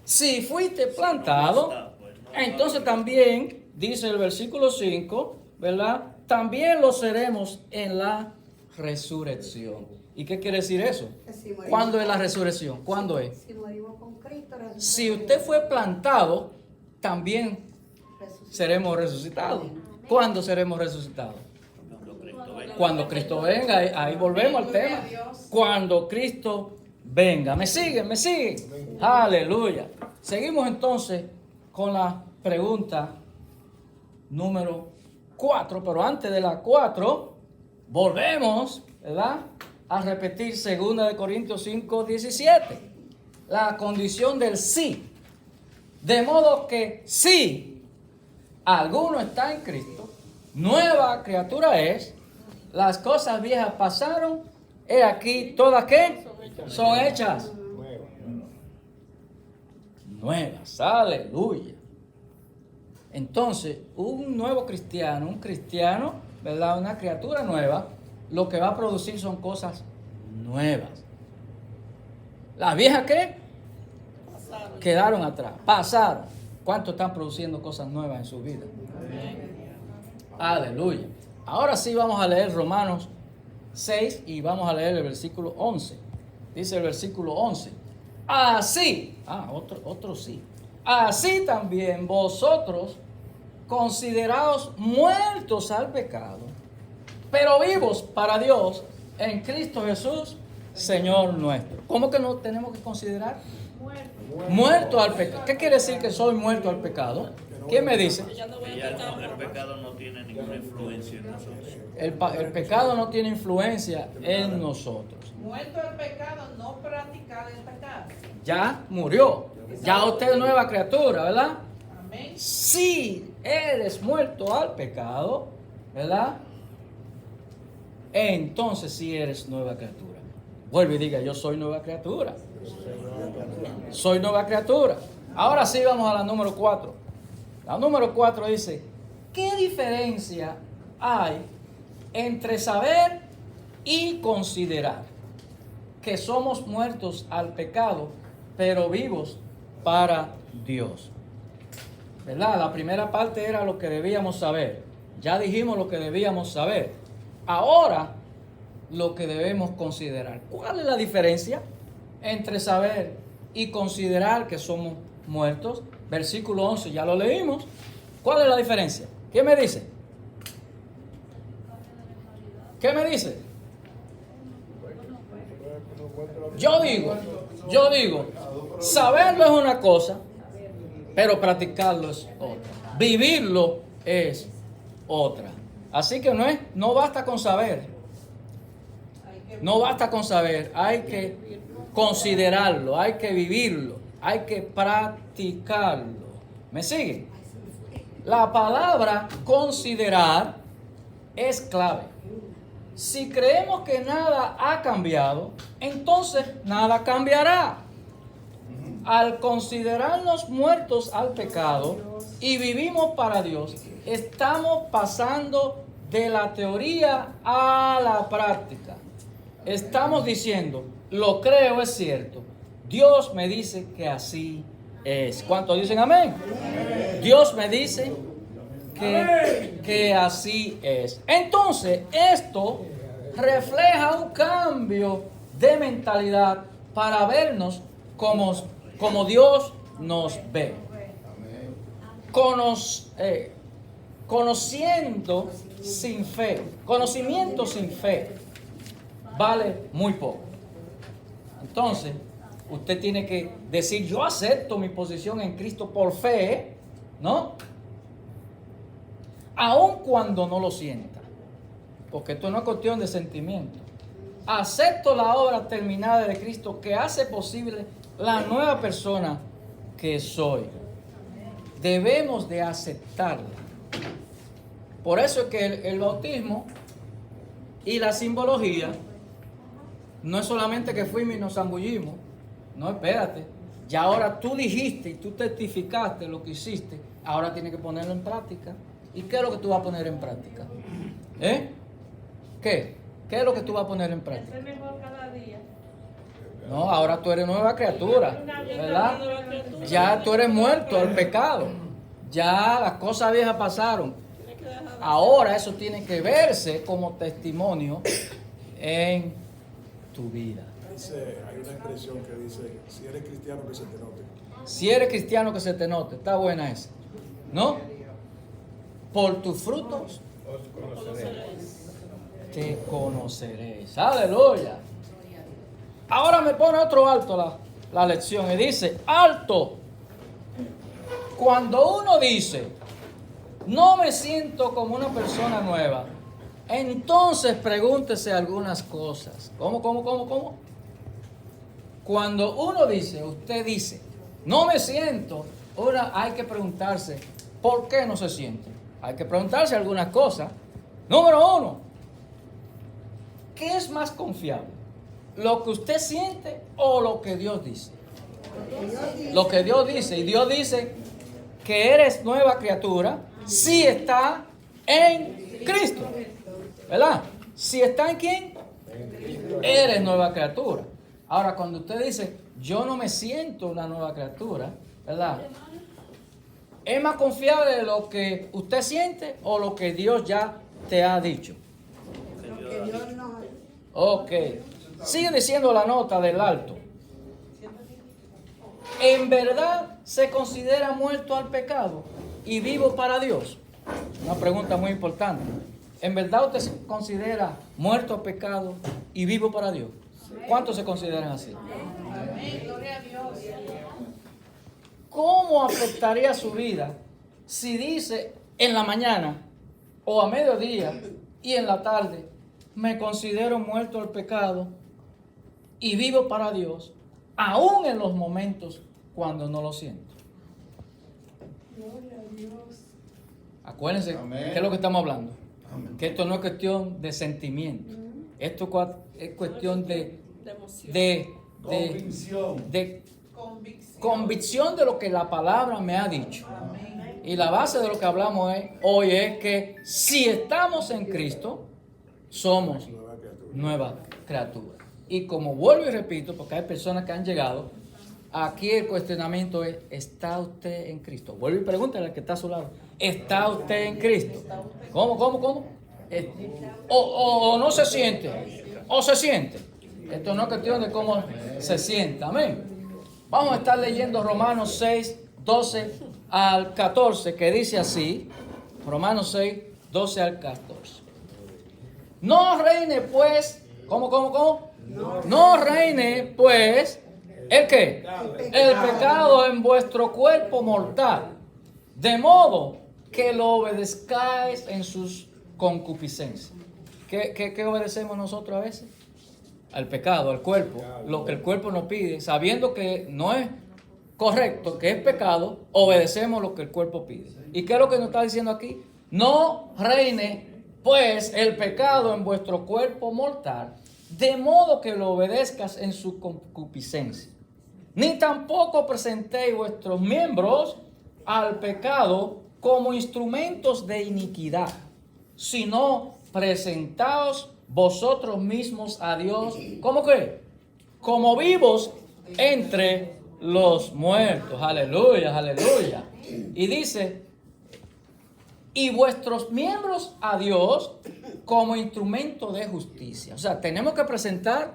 Si fuiste plantado, entonces también, dice el versículo 5, ¿verdad? También lo seremos en la resurrección. ¿Y qué quiere decir eso? ¿Cuándo es la resurrección? ¿Cuándo es? Si morimos con Cristo, Si usted fue plantado, también seremos resucitados. ¿Cuándo seremos resucitados? Cuando Cristo venga, ahí volvemos al tema. Cuando Cristo venga. ¿Me siguen? Aleluya. Seguimos entonces con la pregunta número 4, pero antes de la 4, volvemos, ¿verdad?, a repetir 2 Corintios 5, 17. La condición del sí. De modo que si alguno está en Cristo, nueva criatura es, las cosas viejas pasaron, he aquí, ¿todas qué? Son hechas nuevas. Aleluya. Entonces, un nuevo cristiano, ¿verdad? Una criatura nueva, lo que va a producir son cosas nuevas. ¿Las viejas qué? Quedaron atrás, pasaron. ¿Cuántos están produciendo cosas nuevas en su vida? Aleluya. Ahora sí vamos a leer Romanos 6 y vamos a leer el versículo 11. Dice el versículo 11. Así, otro sí. Así también vosotros, consideraos muertos al pecado, pero vivos para Dios en Cristo Jesús, Señor nuestro. ¿Cómo que nos tenemos que considerar? Muerto al pecado. ¿Qué quiere decir que soy muerto al pecado? ¿Quién me dice? El pecado no tiene ninguna influencia en nosotros. El pecado no tiene influencia en nosotros. muerto el pecado, no practicar el pecado. Ya murió. Ya usted es nueva criatura, ¿verdad? Amén. Si eres muerto al pecado, ¿verdad? Entonces sí eres nueva criatura. Vuelve y diga, yo soy nueva criatura. Soy nueva criatura. Ahora sí vamos a la número 4. La número 4 dice, ¿qué diferencia hay entre saber y considerar que somos muertos al pecado, pero vivos para Dios? ¿Verdad? La primera parte era lo que debíamos saber. Ya dijimos lo que debíamos saber. Ahora, lo que debemos considerar. ¿Cuál es la diferencia entre saber y considerar que somos muertos? Versículo 11, ya lo leímos. ¿Cuál es la diferencia? ¿Qué me dice? ¿Qué me dice? Yo digo, saberlo es una cosa, pero practicarlo es otra. Vivirlo es otra. Así que no basta con saber. No basta con saber, hay que considerarlo, hay que vivirlo, hay que practicarlo. ¿Me siguen? La palabra considerar es clave. Si creemos que nada ha cambiado, entonces nada cambiará. Al considerarnos muertos al pecado y vivimos para Dios, estamos pasando de la teoría a la práctica. Estamos diciendo, lo creo, es cierto. Dios me dice que así es. ¿Cuántos dicen amén? Dios me dice que así es. Entonces, esto refleja un cambio de mentalidad para vernos como Dios nos ve. Conociendo sin fe, conocimiento sin fe, vale muy poco. Entonces, usted tiene que decir, yo acepto mi posición en Cristo por fe, ¿no? Aun cuando no lo sienta, porque esto no es cuestión de sentimiento. Acepto la obra terminada de Cristo que hace posible la nueva persona que soy. Debemos de aceptarla. Por eso es que el bautismo y la simbología no es solamente que fuimos y nos zambullimos. No, espérate. Ya ahora tú dijiste y tú testificaste lo que hiciste. Ahora tienes que ponerlo en práctica. ¿Y qué es lo que tú vas a poner en práctica? ¿Qué? ¿Qué es lo que tú vas a poner en práctica? Ser mejor cada día. No, ahora tú eres nueva criatura, ¿verdad? Ya tú eres muerto al pecado. Ya las cosas viejas pasaron. Ahora eso tiene que verse como testimonio en tu vida. Hay una expresión que dice, si eres cristiano que se te note. Si eres cristiano que se te note, está buena esa, ¿no? Por tus frutos te conoceréis. Aleluya. Ahora me pone otro alto la lección y dice, alto. Cuando uno dice, no me siento como una persona nueva, entonces pregúntese algunas cosas. ¿Cómo? Cuando uno dice, usted dice, no me siento, ahora hay que preguntarse, ¿por qué no se siente? Hay que preguntarse algunas cosas. Número 1, ¿qué es más confiable? ¿Lo que usted siente o lo que Dios dice? Lo que Dios dice. Y Dios dice que eres nueva criatura si está en Cristo. ¿Verdad? Si está en quién, eres nueva criatura. Ahora, cuando usted dice, yo no me siento una nueva criatura, ¿verdad? ¿Es más confiable lo que usted siente o lo que Dios ya te ha dicho? Ok. Sigue diciendo la nota del alto. ¿En verdad se considera muerto al pecado y vivo para Dios? Una pregunta muy importante. ¿En verdad usted se considera muerto al pecado y vivo para Dios? ¿Cuántos se consideran así? Amén, gloria a Dios. ¿Cómo afectaría su vida si dice en la mañana o a mediodía y en la tarde, me considero muerto al pecado y vivo para Dios, aún en los momentos cuando no lo siento? Gloria a Dios. Acuérdense, Amén. ¿qué es lo que estamos hablando? Amén. Que esto no es cuestión de sentimiento. Esto es cuestión de Convicción. convicción de lo que la palabra me ha dicho. Y la base de lo que hablamos hoy es que si estamos en Cristo, somos nueva criatura. Y como vuelvo y repito, porque hay personas que han llegado, aquí el cuestionamiento es, ¿está usted en Cristo? Vuelvo y pregúntale al que está a su lado, ¿está usted en Cristo? ¿Cómo? O no se siente, o se siente. Esto no es cuestión de cómo se sienta, amén. Vamos a estar leyendo Romanos 6, 12 al 14, que dice así, Romanos 6, 12 al 14. No reine pues, ¿cómo? No reine pues, ¿el qué? El pecado en vuestro cuerpo mortal, de modo que lo obedezcáis en sus concupiscencias. ¿Qué obedecemos nosotros a veces? Al pecado, al cuerpo, lo que el cuerpo nos pide, sabiendo que no es correcto, que es pecado, obedecemos lo que el cuerpo pide. ¿Y qué es lo que nos está diciendo aquí? No reine pues el pecado en vuestro cuerpo mortal, de modo que lo obedezcas en su concupiscencia. Ni tampoco presentéis vuestros miembros al pecado como instrumentos de iniquidad, sino presentaos vosotros mismos a Dios, ¿cómo que? Como vivos entre los muertos. Aleluya, aleluya. Y dice, y vuestros miembros a Dios como instrumento de justicia. O sea, tenemos que presentar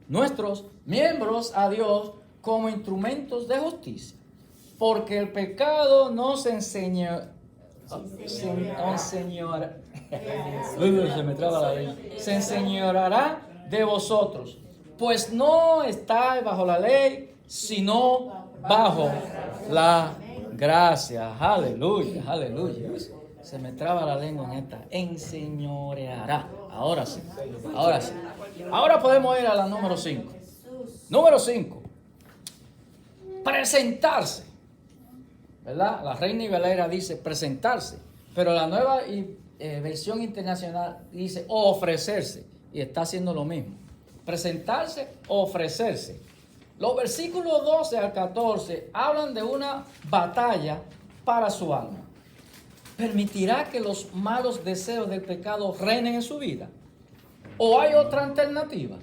nuestros miembros a Dios como instrumentos de justicia. Porque el pecado no se enseña. Se me traba la lengua. Se enseñoreará de vosotros, pues no estáis bajo la ley, sino bajo la gracia. Aleluya, aleluya. Se me traba la lengua en esta. Enseñoreará. Ahora sí, ahora sí. Ahora podemos ir a la número 5. Número 5. Presentarse. ¿Verdad? La Reina y Valera dice presentarse, pero la nueva versión internacional dice ofrecerse, y está haciendo lo mismo. Presentarse, ofrecerse. Los versículos 12 al 14 hablan de una batalla para su alma. ¿Permitirá que los malos deseos del pecado reinen en su vida? ¿O hay otra alternativa?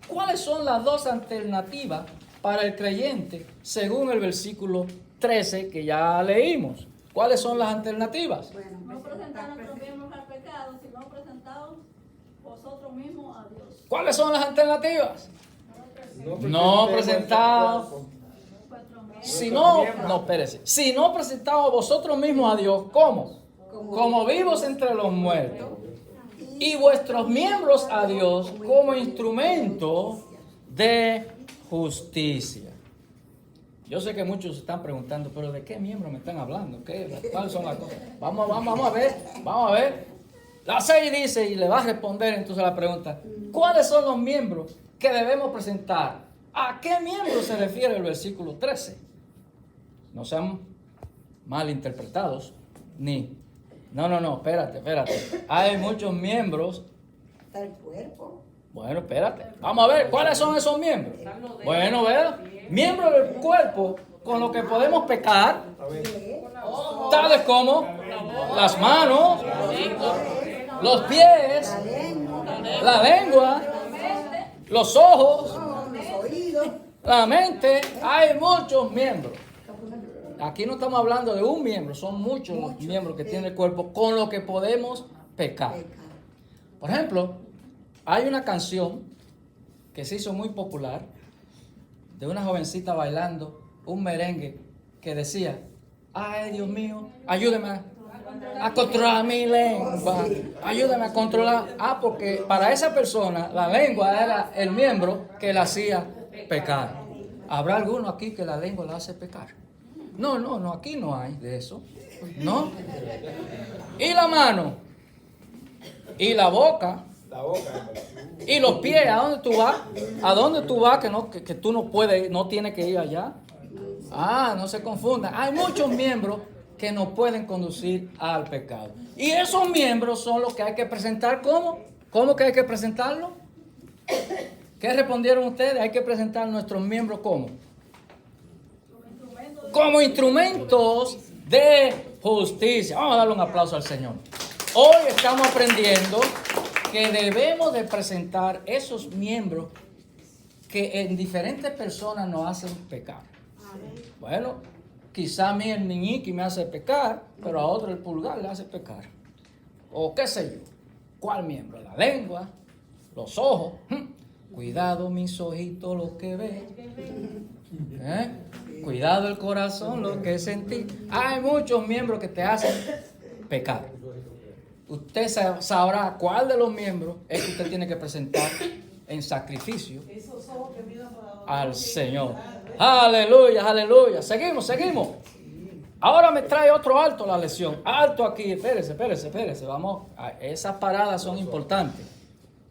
¿Cuáles son las dos alternativas para el creyente según el versículo 13 que ya leímos? ¿Cuáles son las alternativas? No presentar nuestros miembros al pecado, sino presentados vosotros mismos a Dios. ¿Cuáles son las alternativas? No presentados, espérese. Si no presentados vosotros mismos a Dios, ¿cómo? Como vivos entre los muertos. Y vuestros miembros a Dios como instrumento de justicia. Yo sé que muchos se están preguntando, pero ¿de qué miembros me están hablando? ¿Cuáles son las cosas? Vamos a ver. La 6 dice, y le va a responder entonces la pregunta, ¿cuáles son los miembros que debemos presentar? ¿A qué miembro se refiere el versículo 13? No sean malinterpretados, No, espérate. Hay muchos miembros. Está el cuerpo. Bueno, espérate. Vamos a ver, ¿cuáles son esos miembros? Bueno, ¿verdad? Miembros del cuerpo con los que podemos pecar, tales como las manos, los pies, la lengua, los ojos, la mente. Hay muchos miembros. Aquí no estamos hablando de un miembro, son muchos los miembros que tiene el cuerpo con los que podemos pecar. Por ejemplo, hay una canción que se hizo muy popular de una jovencita bailando un merengue que decía, ay Dios mío, ayúdame a controlar mi lengua, ayúdame a controlar. Porque para esa persona la lengua era el miembro que la hacía pecar. ¿Habrá alguno aquí que la lengua la hace pecar? No, aquí no hay de eso, ¿no? Y la mano, y la boca, y los pies. ¿A dónde tú vas? ¿A dónde tú vas que tú no puedes, no tienes que ir allá? No se confundan. Hay muchos miembros que nos pueden conducir al pecado. Y esos miembros son los que hay que presentar. ¿Cómo? ¿Cómo que hay que presentarlo? ¿Qué respondieron ustedes? Hay que presentar nuestros miembros ¿cómo? Como instrumentos de justicia. Vamos a darle un aplauso al Señor. Hoy estamos aprendiendo que debemos de presentar esos miembros que en diferentes personas nos hacen pecar. Bueno, quizá a mí el meñique me hace pecar, pero a otro el pulgar le hace pecar. O qué sé yo. ¿Cuál miembro? La lengua, los ojos. Cuidado mis ojitos lo que ven. Cuidado el corazón lo que sentí. Hay muchos miembros que te hacen pecar. usted sabrá cuál de los miembros es que usted tiene que presentar en sacrificio al Señor. Aleluya, aleluya. Seguimos. Ahora me trae otro alto la lección. Alto aquí. Espérese. Vamos. Esas paradas son importantes.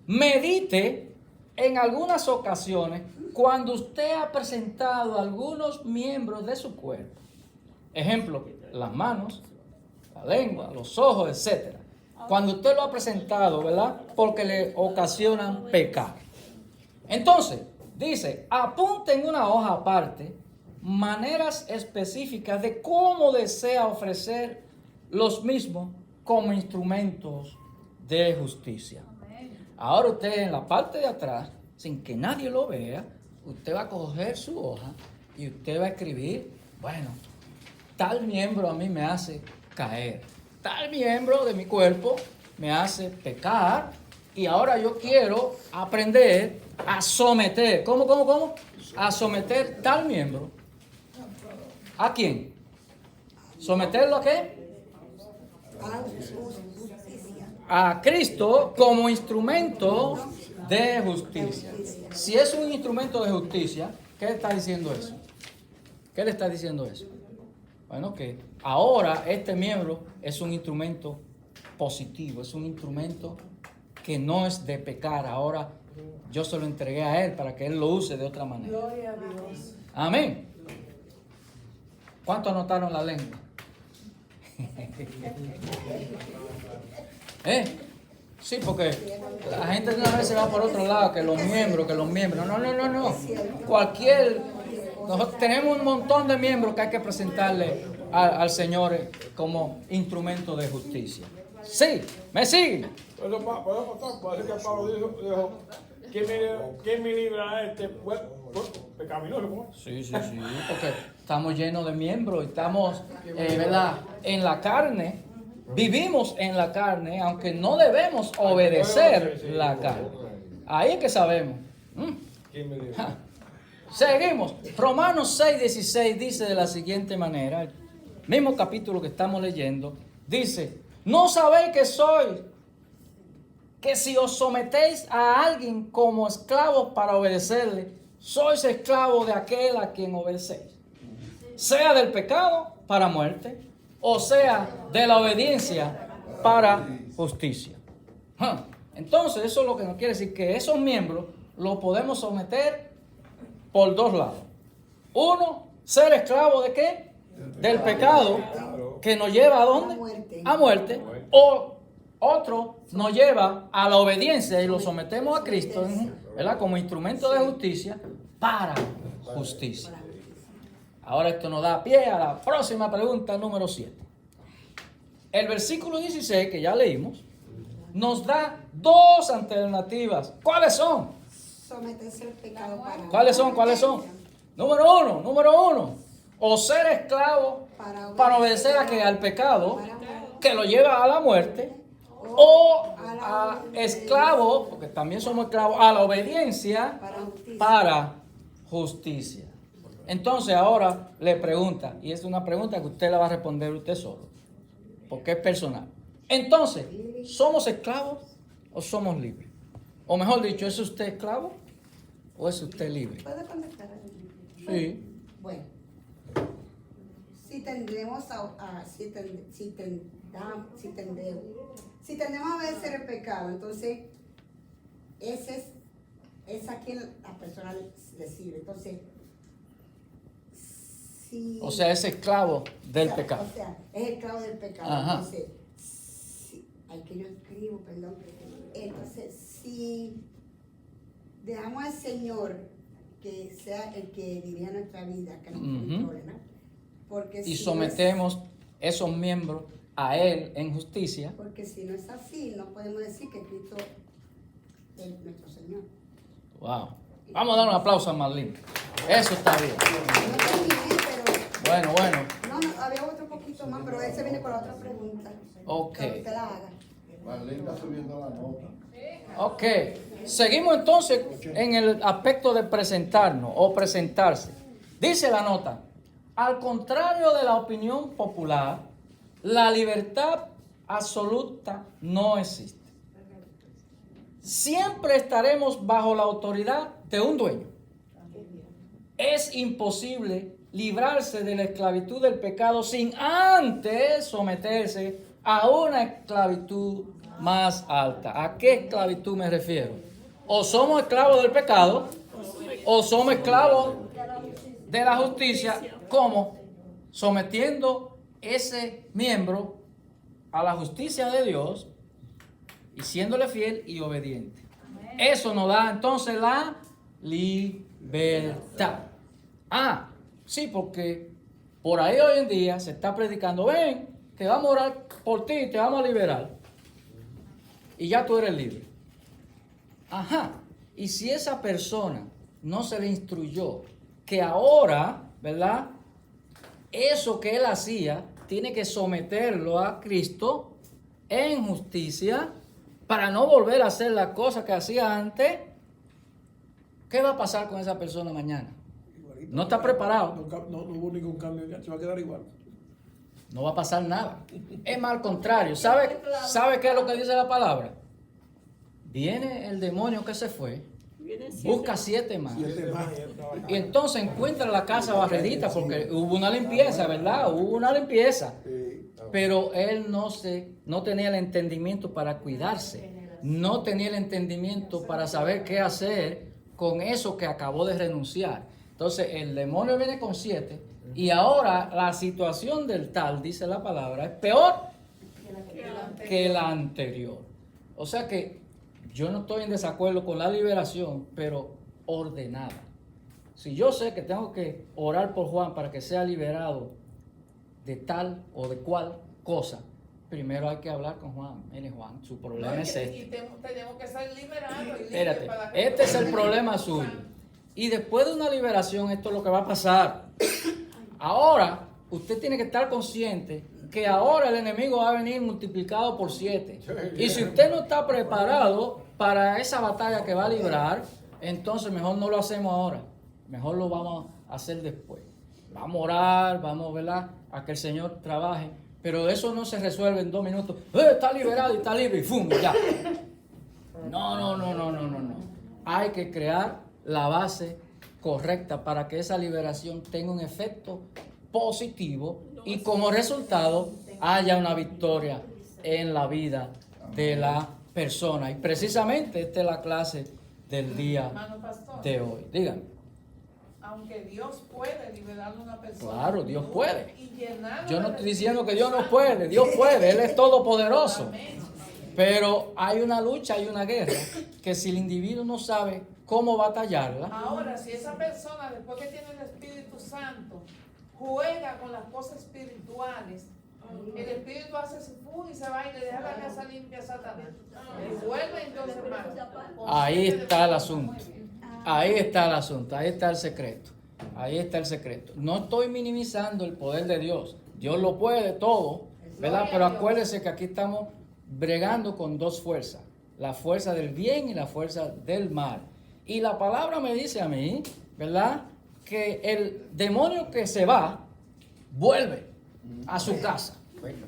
Medite en algunas ocasiones cuando usted ha presentado algunos miembros de su cuerpo. Ejemplo, las manos, la lengua, los ojos, etc. Cuando usted lo ha presentado, ¿verdad? Porque le ocasionan pecar. Entonces, dice, apunte en una hoja aparte maneras específicas de cómo desea ofrecer los mismos como instrumentos de justicia. Ahora usted en la parte de atrás, sin que nadie lo vea, usted va a coger su hoja y usted va a escribir, bueno, tal miembro a mí me hace caer, tal miembro de mi cuerpo me hace pecar y ahora yo quiero aprender a someter. ¿Cómo? A someter tal miembro. ¿A quién? ¿Someterlo a qué? A Cristo como instrumento de justicia. Si es un instrumento de justicia, ¿qué le está diciendo eso? ¿Qué le está diciendo eso? Bueno, que ahora este miembro es un instrumento positivo, es un instrumento que no es de pecar. Ahora yo se lo entregué a él para que él lo use de otra manera. Gloria a Dios. Amén. ¿Cuántos anotaron la lengua? Sí, porque la gente de una vez se va por otro lado, que los miembros. No. Nosotros tenemos un montón de miembros que hay que presentarle al Señor como instrumento de justicia. Sí, me siguen. Podemos pasar, puede decir que Pablo dijo, ¿quién me libra a este pecaminoso? ¿Cómo? Sí, porque estamos llenos de miembros, estamos, ¿verdad? En la carne, vivimos en la carne, aunque no debemos obedecer la carne. Ahí es que sabemos. ¿Quién me libra? Seguimos. Romanos 6:16 dice de la siguiente manera, el mismo capítulo que estamos leyendo, dice, ¿no sabéis que si os sometéis a alguien como esclavos para obedecerle, sois esclavos de aquel a quien obedecéis? Sea del pecado para muerte, o sea de la obediencia para justicia. Entonces, eso es lo que nos quiere decir, que esos miembros los podemos someter por dos lados. Uno, ser esclavo de qué? Del pecado, que nos lleva ¿a dónde? A muerte. O otro nos lleva a la obediencia y lo sometemos a Cristo, ¿verdad? Como instrumento de justicia para justicia. Ahora esto nos da pie a la próxima pregunta número 7. El versículo 16 que ya leímos nos da dos alternativas. ¿Cuáles son? Someterse al pecado para... ¿Cuáles son? Número uno. O ser esclavo para obedecer al pecado que lo lleva a la muerte. O a esclavo, porque también somos esclavos, a la obediencia para justicia. Entonces ahora le pregunta, y es una pregunta que usted la va a responder usted solo, porque es personal. Entonces, ¿somos esclavos o somos libres? O mejor dicho, ¿es usted esclavo o es usted libre? ¿Puede contestar? Sí. Bueno, si tendemos si tendemos a obedecer el pecado, entonces es a quien la persona le sirve. Entonces, si... O sea, es esclavo del pecado. O sea, es esclavo del pecado. Ajá. Entonces, que yo escribo, perdón. Entonces, si dejamos al Señor que sea el que dirija nuestra vida, que nos controle, ¿no? Porque Y si sometemos esos miembros a Él en justicia. Porque si no es así, no podemos decir que Cristo es nuestro Señor. Wow. Vamos a dar un aplauso a Marlene. Eso está bien. No terminé, pero... Bueno. No, había otro poquito más, pero ese viene con la otra pregunta. Ok. Que usted la haga. Marlene está subiendo la nota. Ok. Seguimos entonces en el aspecto de presentarnos o presentarse. Dice la nota, al contrario de la opinión popular, la libertad absoluta no existe. Siempre estaremos bajo la autoridad de un dueño. Es imposible librarse de la esclavitud del pecado sin antes someterse a una esclavitud más alta. ¿A qué esclavitud me refiero? O somos esclavos del pecado, o somos esclavos de la justicia. ¿Cómo? Sometiendo ese miembro a la justicia de Dios y siéndole fiel y obediente. Eso nos da entonces la libertad. Ah, sí, porque por ahí hoy en día se está predicando, ven, que vamos a orar por ti, te vamos a liberar. Y ya tú eres libre. Ajá. Y si esa persona no se le instruyó que ahora, ¿verdad? Eso que él hacía, tiene que someterlo a Cristo en justicia para no volver a hacer las cosas que hacía antes. ¿Qué va a pasar con esa persona mañana? Igualito. No está preparado. No hubo ningún cambio, se va a quedar igual. No va a pasar nada. Es más al contrario. ¿Sabe qué es lo que dice la palabra? Viene el demonio que se fue, busca 7 más. 7 más. Y entonces encuentra la casa barredita porque hubo una limpieza, ¿verdad? Hubo una limpieza. Pero él no tenía el entendimiento para cuidarse. No tenía el entendimiento para saber qué hacer con eso que acabó de renunciar. Entonces el demonio viene con 7 y ahora la situación del tal, dice la palabra, es peor que la anterior. O sea que yo no estoy en desacuerdo con la liberación, pero ordenada. Si yo sé que tengo que orar por Juan para que sea liberado de tal o de cual cosa, primero hay que hablar con Juan. Mire, Juan, su problema es este. Y tenemos que ser liberados y libres. Espérate, para que este es el problema suyo. Y después de una liberación, esto es lo que va a pasar. Ahora, usted tiene que estar consciente que ahora el enemigo va a venir multiplicado por 7. Y si usted no está preparado para esa batalla que va a librar, entonces mejor no lo hacemos ahora. Mejor lo vamos a hacer después. Vamos a orar, vamos, ¿verdad?, a que el Señor trabaje. Pero eso no se resuelve en 2 minutos. Está liberado y está libre y ¡fum! Ya. No. Hay que crear la base correcta para que esa liberación tenga un efecto positivo y como resultado haya una victoria en la vida de la persona. Y precisamente esta es la clase del día Hermano pastor, de hoy. Díganme. aunque Dios puede liberar a una persona. Claro, Dios puede. Y llenarlo Yo no del estoy diciendo que Dios no Espíritu puede, Dios puede, Él es todopoderoso. Amén. Pero hay una lucha, hay una guerra, que si el individuo no sabe cómo batallarla, Ahora, si esa persona, después que tiene el Espíritu Santo, juega con las cosas espirituales, el Espíritu hace su pum y se va y le deja la casa limpia a Satanás. Y vuelve entonces, hermano. ahí está el asunto. Ahí está el asunto, ahí está el secreto. Ahí está el secreto. No estoy minimizando el poder de Dios. Dios lo puede todo, ¿verdad? Pero acuérdese que aquí estamos bregando con 2 fuerzas. La fuerza del bien y la fuerza del mal. Y la palabra me dice a mí, ¿verdad?, que el demonio que se va, vuelve a su casa.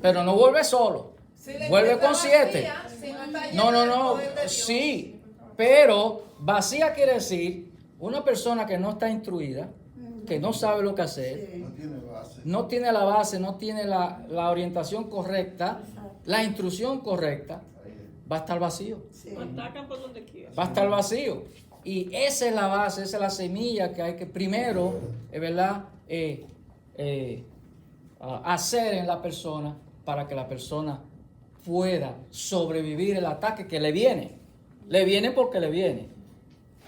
Pero no vuelve solo. Si la Vuelve iglesia con vacía, 7. si no está llena del No. poder de Dios. Sí, pero vacía quiere decir una persona que no está instruida, que no sabe lo que hacer, No tiene base. no tiene la base, no tiene la orientación correcta, la instrucción correcta, va a estar vacío. Lo atacan por donde quiera. Va a estar vacío. Y esa es la base, esa es la semilla que hay que primero, ¿verdad?, hacer en la persona para que la persona pueda sobrevivir el ataque que le viene. Le viene porque le viene.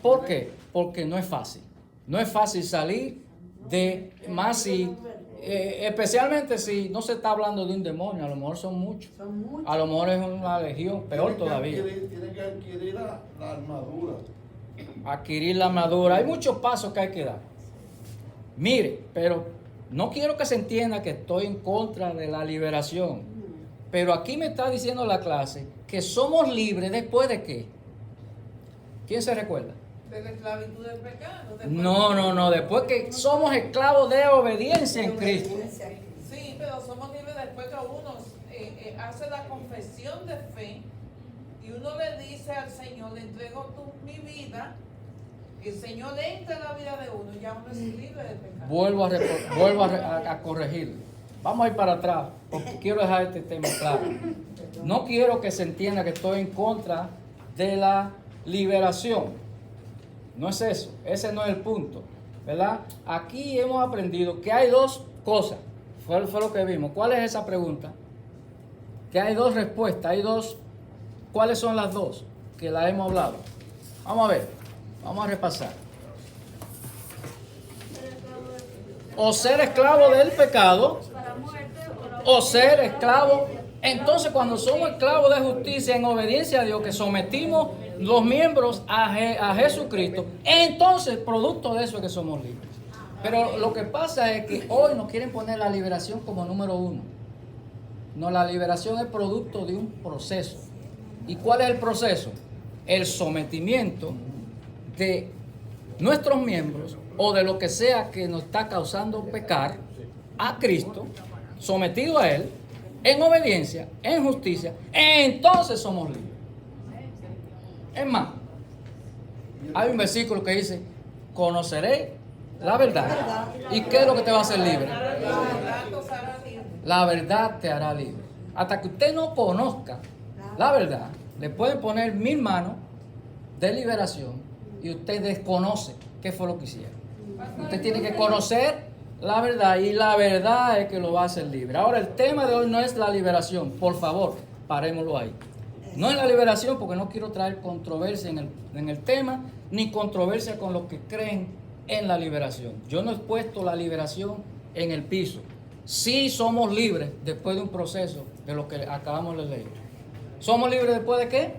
¿Por qué? Porque no es fácil. No es fácil salir de más si, especialmente si no se está hablando de un demonio, a lo mejor son muchos. A lo mejor es una legión, peor todavía. Tiene que adquirir la armadura. Adquirir la armadura. Hay muchos pasos que hay que dar. Mire, pero no quiero que se entienda que estoy en contra de la liberación. Pero aquí me está diciendo la clase que somos libres después de qué. ¿Quién se recuerda? De la esclavitud del pecado. después- No. Después que somos esclavos de obediencia en Cristo. Sí, pero somos libres después que uno hace la confesión de fe y uno le dice al Señor, le entrego mi vida, el Señor entra en la vida de uno, ya uno es libre de pecado. Vuelvo a corregir. Vamos a ir para atrás, porque quiero dejar este tema claro. No quiero que se entienda que estoy en contra de la liberación. No es eso, ese no es el punto, ¿verdad? Aquí hemos aprendido que hay dos cosas, fue lo que vimos. ¿Cuál es esa pregunta? Que hay dos respuestas, hay dos. ¿Cuáles son las dos? Que las hemos hablado. Vamos a ver, vamos a repasar. O ser esclavo del pecado, o ser esclavo. Entonces, cuando somos esclavos de justicia en obediencia a Dios, que sometimos los miembros a Jesucristo, entonces, producto de eso es que somos libres. Pero lo que pasa es que hoy nos quieren poner la liberación como número uno. No, la liberación es producto de un proceso. ¿Y cuál es el proceso? El sometimiento de nuestros miembros o de lo que sea que nos está causando pecar a Cristo, sometido a Él, en obediencia, en justicia, entonces somos libres. Es más, hay un versículo que dice, conoceréis la verdad. ¿Y qué es lo que te va a hacer libre? La verdad te hará libre. Hasta que usted no conozca la verdad, le pueden poner 1000 manos de liberación y usted desconoce qué fue lo que hicieron. Usted tiene que conocer la verdad y la verdad es que lo va a hacer libre. Ahora, el tema de hoy no es la liberación. Por favor, parémoslo ahí. No es la liberación porque no quiero traer controversia en el tema, ni controversia con los que creen en la liberación. Yo no he puesto la liberación en el piso. Sí somos libres después de un proceso de lo que acabamos de leer. ¿Somos libres después de qué?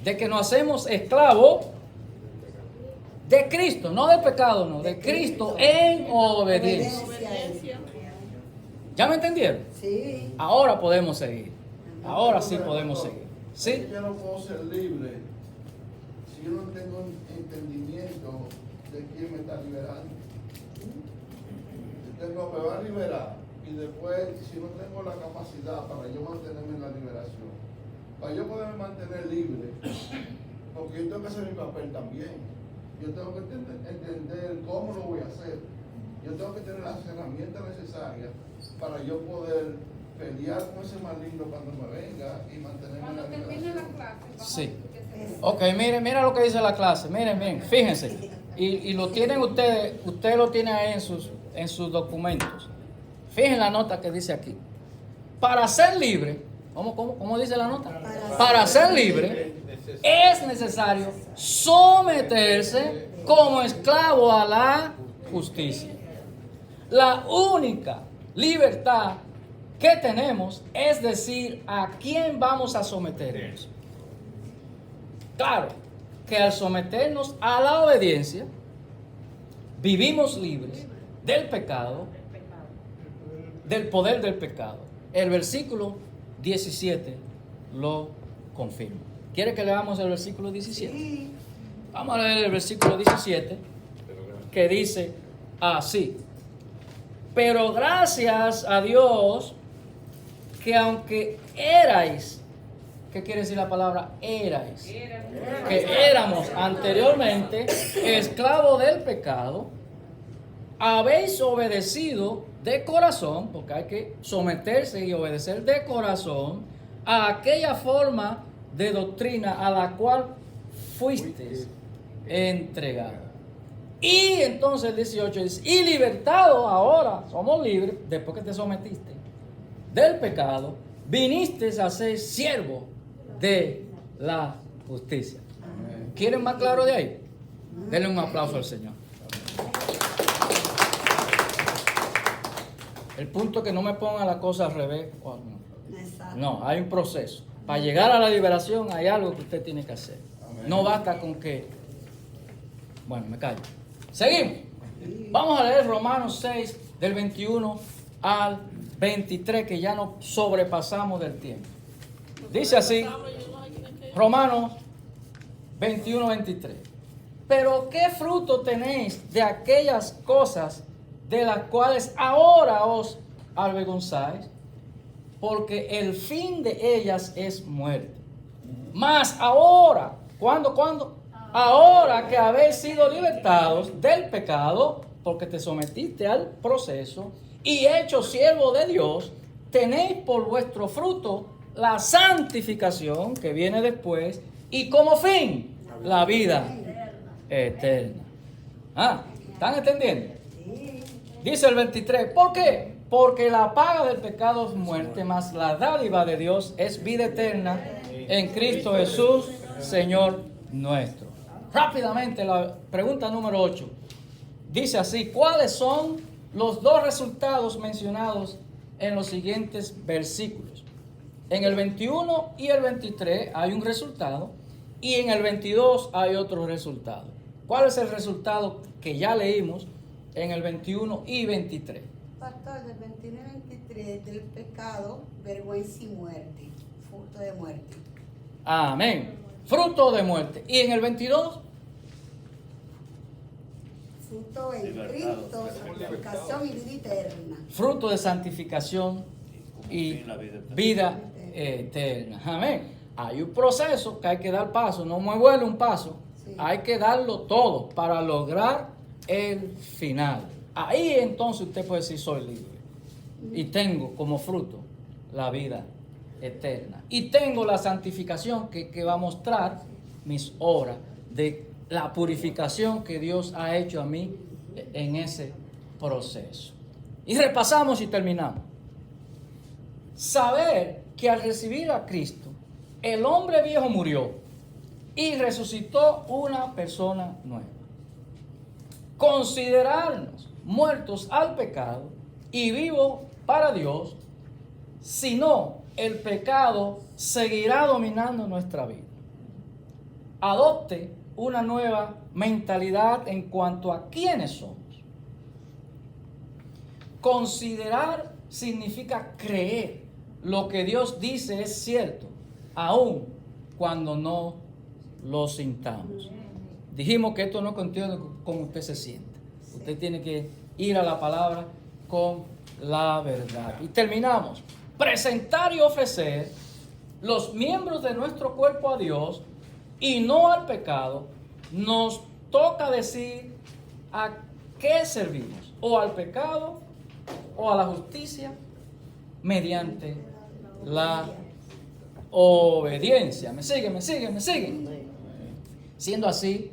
De que nos hacemos esclavos de Cristo, no del pecado, no, de Cristo en obediencia. ¿Ya me entendieron? Sí. Ahora podemos seguir. Ahora sí podemos seguir. ¿Sí? Yo no puedo ser libre si yo no tengo entendimiento de quién me está liberando. Me va a liberar y después, si no tengo la capacidad para yo mantenerme en la liberación, para yo poderme mantener libre, porque yo tengo que hacer mi papel también. Yo tengo que entender cómo lo voy a hacer. Yo tengo que tener las herramientas necesarias para yo poder pelear con ese maligno cuando me venga y mantenerme en Cuando la termine la liberación. clase. Sí. Ok, mira lo que dice la clase. Miren, fíjense. Y lo tienen ustedes lo tienen ahí en sus documentos. Fíjense la nota que dice aquí. Para ser libre, ¿cómo dice la nota? Para ser libre es necesario someterse como esclavo a la justicia. La única libertad que tenemos es decir a quién vamos a someternos. Claro, que al someternos a la obediencia, vivimos libres del pecado, del poder del pecado. El versículo 17 lo confirma. ¿Quiere que leamos el versículo 17? Sí. Vamos a leer el versículo 17, que dice así. Pero gracias a Dios, que aunque erais, ¿qué quiere decir la palabra erais? Que éramos anteriormente esclavos del pecado, habéis obedecido de corazón, porque hay que someterse y obedecer de corazón a aquella forma de doctrina a la cual fuisteis entregado. Y entonces el 18 dice, y libertado ahora, somos libres, después que te sometiste del pecado, viniste a ser siervo de la justicia. ¿Quieren más claro de ahí? Denle un aplauso al Señor. El punto es que no me pongan la cosa al revés. Exacto. No, hay un proceso. Para llegar a la liberación hay algo que usted tiene que hacer. No basta con que... Bueno, me callo. Seguimos. Vamos a leer Romanos 6, del 21 al 23, que ya nos sobrepasamos del tiempo. Dice así, Romanos 21, 23. Pero ¿qué fruto tenéis de aquellas cosas de las cuales ahora os avergonzáis? porque el fin de ellas es muerte. Mas ahora, ¿cuándo? Ahora que habéis sido libertados del pecado, porque te sometiste al proceso, y hechos siervo de Dios, tenéis por vuestro fruto la santificación que viene después, y como fin, la vida eterna. ¿Están entendiendo? Dice el 23, ¿por qué? Porque la paga del pecado es muerte, mas la dádiva de Dios es vida eterna en Cristo Jesús, Señor nuestro. Rápidamente, la pregunta número 8. Dice así, ¿cuáles son los dos resultados mencionados en los siguientes versículos? En el 21 y el 23 hay un resultado, y en el 22 hay otro resultado. ¿Cuál es el resultado que ya leímos en el 21 y 23? Pastor, del 21 y 23, del pecado, vergüenza y muerte, fruto de muerte. Amén. Fruto de muerte. ¿Y en el 22? Fruto en Cristo, santificación y vida eterna. Fruto de santificación y vida eterna. Amén. Hay un proceso que hay que dar paso, no me vuelve un paso. Sí. Hay que darlo todo para lograr el final. Ahí entonces usted puede decir, soy libre. Y tengo como fruto la vida eterna. Y tengo la santificación que va a mostrar mis obras de la purificación que Dios ha hecho a mí en ese proceso. Y repasamos y terminamos. Saber que al recibir a Cristo, el hombre viejo murió y resucitó una persona nueva. Considerarnos muertos al pecado y vivos para Dios, si no, el pecado seguirá dominando nuestra vida. Adopte una nueva mentalidad en cuanto a quiénes somos. Considerar significa creer lo que Dios dice es cierto, aun cuando no lo sintamos. Dijimos que esto no contiene como usted se siente. Usted tiene que ir a la palabra con la verdad. Y terminamos. Presentar y ofrecer los miembros de nuestro cuerpo a Dios y no al pecado. Nos toca decir a qué servimos, o al pecado o a la justicia, mediante la obediencia. ¿Me siguen? Siendo así,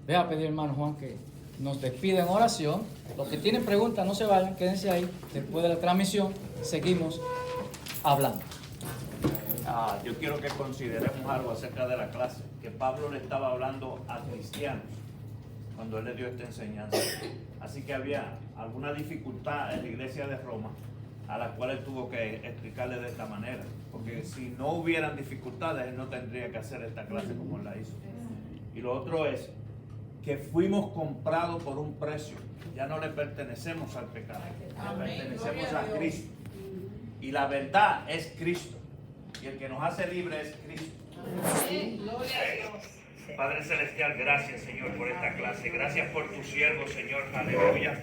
voy a pedir, hermano Juan, que nos despida en oración. Los que tienen preguntas no se vayan, quédense ahí. Después de la transmisión seguimos hablando. Yo quiero que consideremos algo acerca de la clase, que Pablo le estaba hablando a cristianos cuando él le dio esta enseñanza. Así que había alguna dificultad en la iglesia de Roma, a la cual él tuvo que explicarle de esta manera, porque si no hubieran dificultades, él no tendría que hacer esta clase como él la hizo. Y lo otro es que fuimos comprados por un precio. Ya no le pertenecemos al pecado, le pertenecemos a Cristo. Y la verdad es Cristo. Y el que nos hace libres es Cristo. Padre Celestial, gracias, Señor, por esta clase. Gracias por tu siervo, Señor. Aleluya.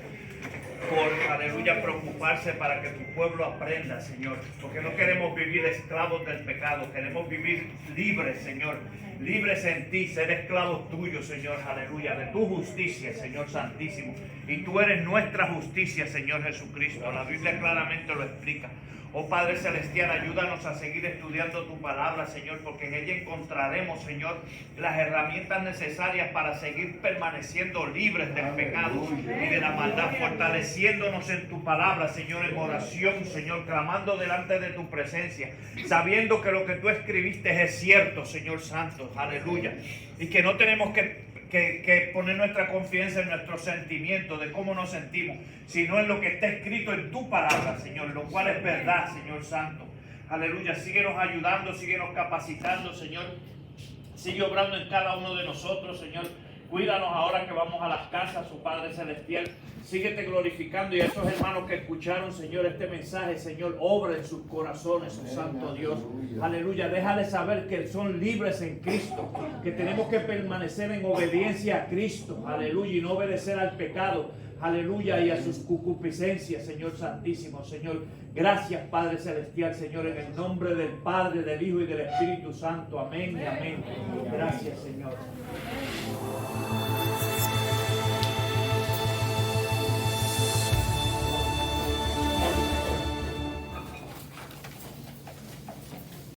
Por, aleluya, preocuparse para que tu pueblo aprenda, Señor. Porque no queremos vivir esclavos del pecado. Queremos vivir libres, Señor. Libres en ti, ser esclavos tuyos, Señor. Aleluya. De tu justicia, Señor Santísimo. Y tú eres nuestra justicia, Señor Jesucristo. La Biblia claramente lo explica. Oh Padre Celestial, ayúdanos a seguir estudiando tu palabra, Señor, porque en ella encontraremos, Señor, las herramientas necesarias para seguir permaneciendo libres del pecado y de la maldad, fortaleciéndonos en tu palabra, Señor, en oración, Señor, clamando delante de tu presencia, sabiendo que lo que tú escribiste es cierto, Señor Santo, aleluya, y que no tenemos que poner nuestra confianza en nuestros sentimientos, de cómo nos sentimos, sino en lo que está escrito en tu palabra, Señor, lo cual es verdad, Señor Santo. Aleluya, síguenos ayudando, síguenos capacitando, Señor. Sigue obrando en cada uno de nosotros, Señor. Cuídanos ahora que vamos a las casas, su Padre Celestial. Síguete glorificando, y a esos hermanos que escucharon, Señor, este mensaje, Señor, obra en sus corazones, oh Santo Dios. Aleluya, déjales saber que son libres en Cristo, que tenemos que permanecer en obediencia a Cristo, aleluya, y no obedecer al pecado, aleluya, y a sus concupiscencias, Señor Santísimo, Señor. Gracias, Padre Celestial, Señor, en el nombre del Padre, del Hijo y del Espíritu Santo. Amén y amén. Gracias, Señor.